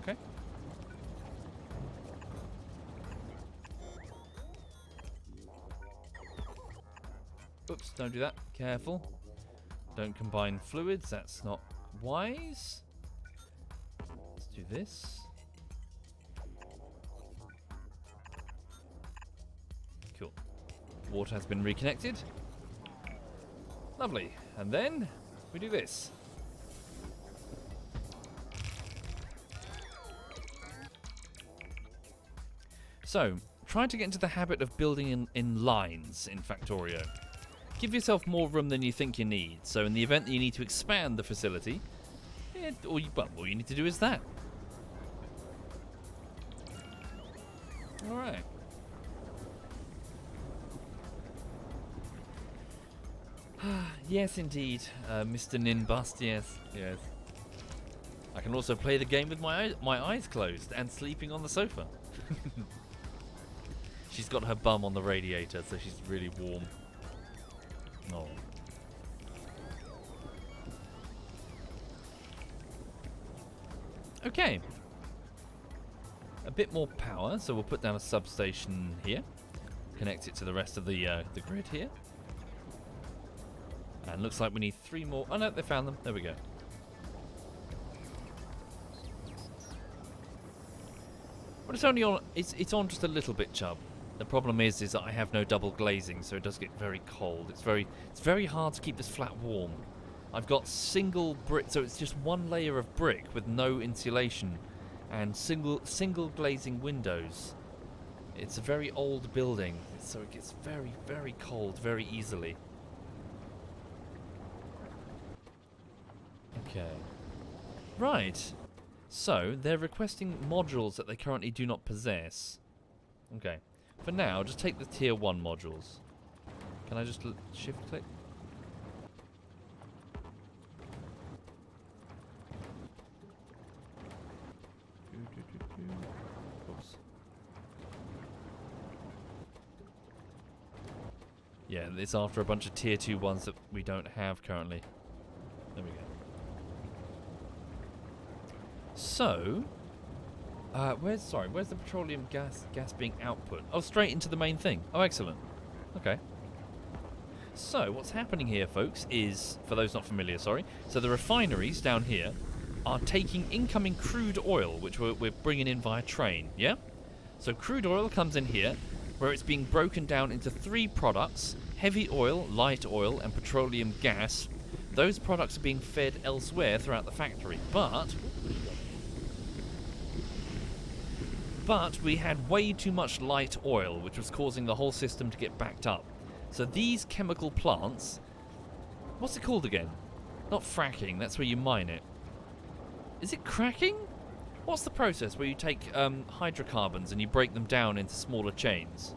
Okay. Oops, don't do that. Careful. Don't combine fluids. That's not wise. Let's do this. Cool. Water has been reconnected. Lovely. And then we do this. So, try to get into the habit of building in lines in Factorio. Give yourself more room than you think you need. So in the event that you need to expand the facility, all you need to do is that. Alright. Yes, indeed. Mr. Ninbust, yes. Yes. I can also play the game with my eyes closed and sleeping on the sofa. She's got her bum on the radiator, so she's really warm. Oh. Okay. A bit more power, so we'll put down a substation here. Connect it to the rest of the grid here. And looks like we need 3 more. Oh no, they found them. There we go. But it's only on. It's on just a little bit, Chubb. The problem is that I have no double glazing, so it does get very cold. It's very hard to keep this flat warm. I've got single brick, so it's just one layer of brick with no insulation, and single glazing windows. It's a very old building, so it gets very cold very easily. Okay. Right. So they're requesting modules that they currently do not possess. Okay. For now, just take the tier 1 modules. Can I just shift click? Oops. Yeah, it's after a bunch of tier 2 ones that we don't have currently. There we go. So, where's the petroleum gas being output? Oh, straight into the main thing. Oh, excellent. Okay. So, what's happening here, folks, is, for those not familiar, sorry, so the refineries down here are taking incoming crude oil, which we're bringing in via train, yeah? So crude oil comes in here, where it's being broken down into 3 products: heavy oil, light oil, and petroleum gas. Those products are being fed elsewhere throughout the factory, but we had way too much light oil, which was causing the whole system to get backed up. So these chemical plants, what's it called again? Not fracking, that's where you mine it. Is it cracking? What's the process where you take hydrocarbons and you break them down into smaller chains?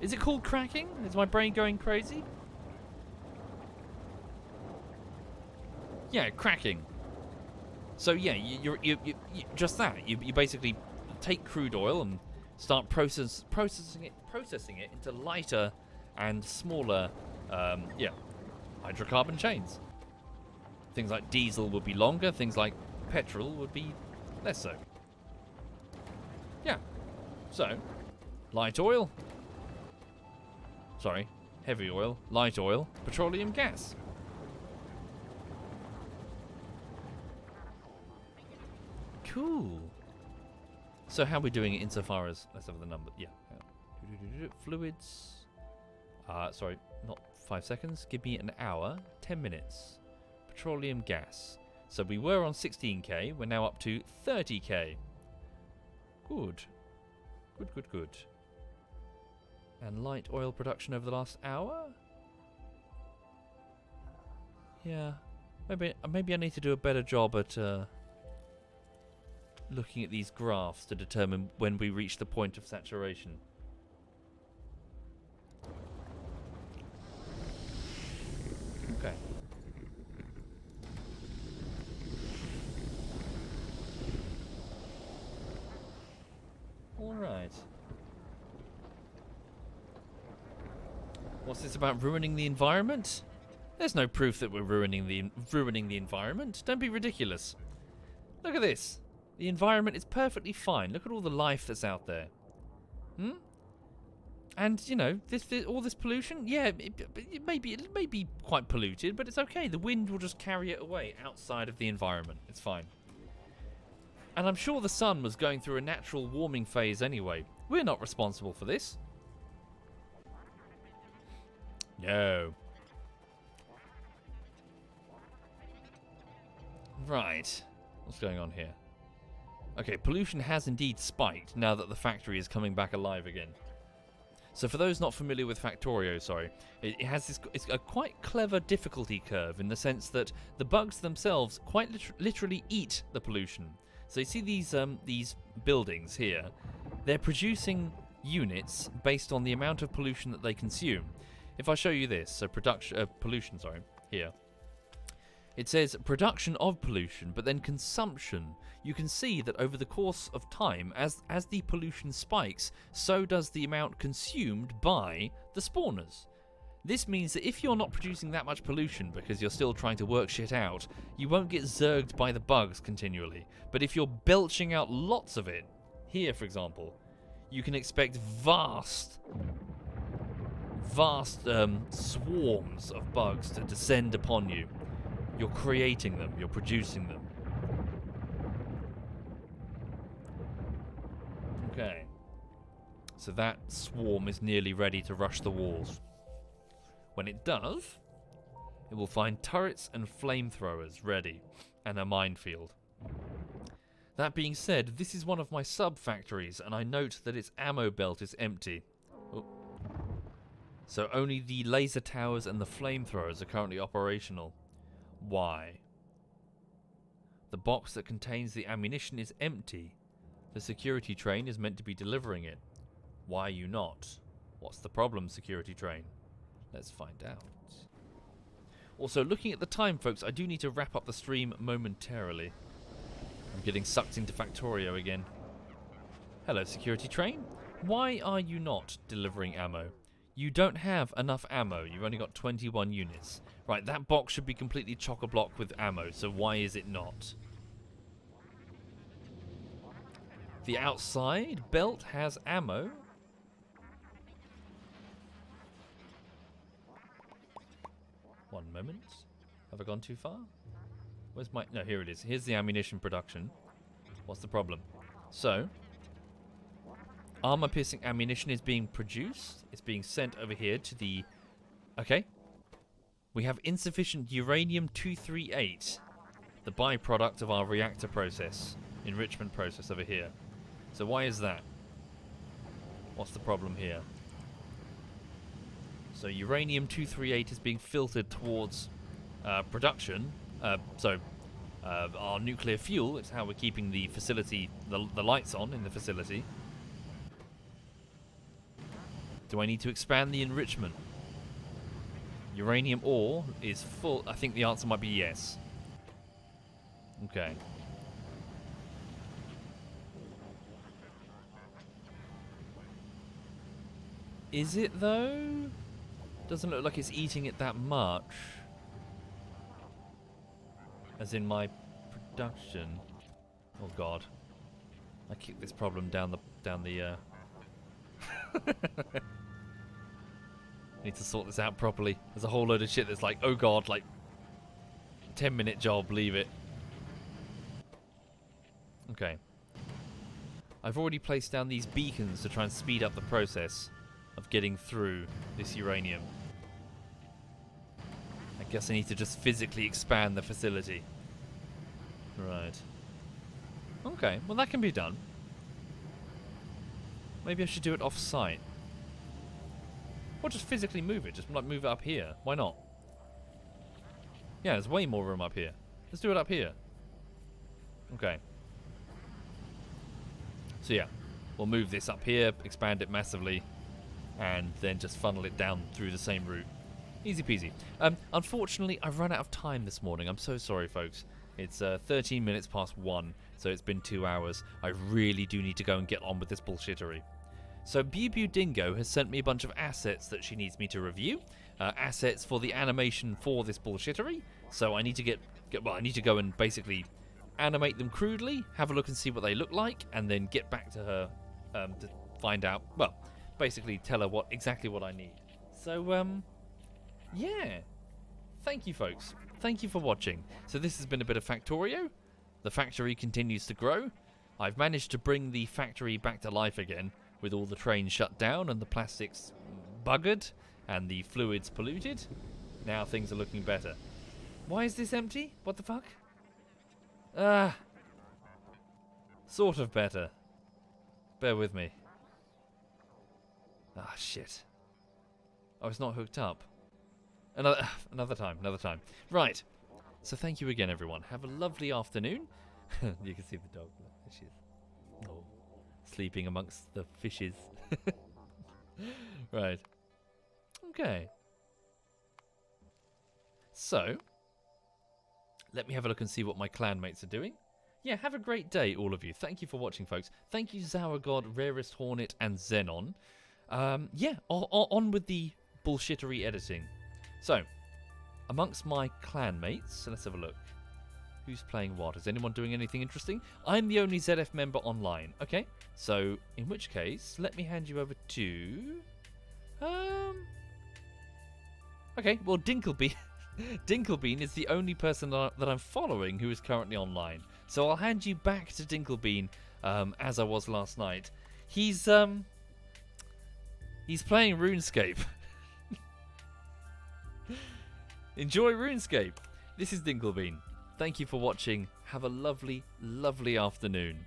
Is it called cracking? Is my brain going crazy? Yeah, cracking. So yeah, you just that. You basically take crude oil and start processing it into lighter and smaller, hydrocarbon chains. Things like diesel would be longer. Things like petrol would be less so. Yeah. So, light oil. Sorry, heavy oil, light oil, petroleum gas. Cool. So how are we doing it insofar as, let's have the number, yeah. Fluids. Sorry, not 5 seconds. Give me an hour, 10 minutes. Petroleum gas. So we were on 16k, we're now up to 30k. Good. Good. And light oil production over the last hour? Yeah. Maybe I need to do a better job at looking at these graphs to determine when we reach the point of saturation. Okay. Alright. What's this about ruining the environment? There's no proof that we're ruining the environment. Don't be ridiculous. Look at this. The environment is perfectly fine. Look at all the life that's out there. And, you know, all this pollution, yeah, it may be quite polluted, but it's okay. The wind will just carry it away outside of the environment. It's fine. And I'm sure the sun was going through a natural warming phase anyway. We're not responsible for this. No. Right. What's going on here? Okay, pollution has indeed spiked now that the factory is coming back alive again. So for those not familiar with Factorio, it has it's a quite clever difficulty curve in the sense that the bugs themselves quite literally eat the pollution. So you see these buildings here, they're producing units based on the amount of pollution that they consume. If I show you this, so pollution, here. It says production of pollution, but then consumption. You can see that over the course of time, as the pollution spikes, so does the amount consumed by the spawners. This means that if you're not producing that much pollution because you're still trying to work shit out, you won't get zerged by the bugs continually. But if you're belching out lots of it, here for example, you can expect vast swarms of bugs to descend upon you. You're creating them, you're producing them. Okay. So that swarm is nearly ready to rush the walls. When it does, it will find turrets and flamethrowers ready, and a minefield. That being said, this is one of my sub-factories, and I note that its ammo belt is empty. Oh. So only the laser towers and the flamethrowers are currently operational. Why? The box that contains the ammunition is empty. The security train is meant to be delivering it. Why are you not? What's the problem, security train? Let's find out. Also, looking at the time, folks, I do need to wrap up the stream momentarily. I'm getting sucked into Factorio again. Hello, security train. Why are you not delivering ammo? You don't have enough ammo. You've only got 21 units. Right, that box should be completely chock-a-block with ammo, so why is it not? The outside belt has ammo. One moment. Have I gone too far? Where's my... No, here it is. Here's the ammunition production. What's the problem? So, armor-piercing ammunition is being produced. It's being sent over here to the... Okay. We have insufficient uranium-238, the byproduct of our reactor process, enrichment process over here. So why is that? What's the problem here? So uranium-238 is being filtered towards production. Our nuclear fuel. It's how we're keeping the facility, the lights on in the facility. Do I need to expand the enrichment? Uranium ore is full. I think the answer might be yes. Okay. Is it though? Doesn't look like it's eating it that much. As in my production. Oh god. I kicked this problem down the Need to sort this out properly. There's a whole load of shit that's like, oh god, like 10-minute job, leave it. Okay. I've already placed down these beacons to try and speed up the process of getting through this uranium. I guess I need to just physically expand the facility. Right. Okay, well that can be done. Maybe I should do it off-site. Or just physically move it. Just like move it up here. Why not? Yeah, there's way more room up here. Let's do it up here. Okay. So yeah, we'll move this up here, expand it massively, and then just funnel it down through the same route. Easy peasy. Unfortunately, I've run out of time this morning. I'm so sorry, folks. It's 13 minutes past 1, so it's been 2 hours. I really do need to go and get on with this bullshittery. So Bew Dingo has sent me a bunch of assets that she needs me to review. Assets for the animation for this bullshittery. So I need to I need to go and basically animate them crudely, have a look and see what they look like, and then get back to her to find out, well, basically tell her exactly what I need. So, yeah. Thank you, folks. Thank you for watching. So this has been a bit of Factorio. The factory continues to grow. I've managed to bring the factory back to life again, with all the trains shut down and the plastics buggered and the fluids polluted. Now things are looking better. Why is this empty? What the fuck? Sort of better. Bear with me. Ah, shit. Oh, it's not hooked up. Another time. Right. So thank you again, everyone. Have a lovely afternoon. You can see the dog. Fishes. Oh, sleeping amongst the fishes. Right. Okay. So, let me have a look and see what my clanmates are doing. Yeah, have a great day, all of you. Thank you for watching, folks. Thank you, Zourgod, Rarest Hornet, and Xenon. Yeah, on with the bullshittery editing. So, amongst my clanmates, let's have a look. Who's playing what? Is anyone doing anything interesting? I'm the only ZF member online. Okay, so in which case, let me hand you over to... Okay, well, Dinklebean... Dinklebean is the only person that I'm following who is currently online. So I'll hand you back to Dinklebean, as I was last night. He's playing RuneScape. Enjoy RuneScape. This is Dinklebean. Thank you for watching. Have a lovely, lovely afternoon.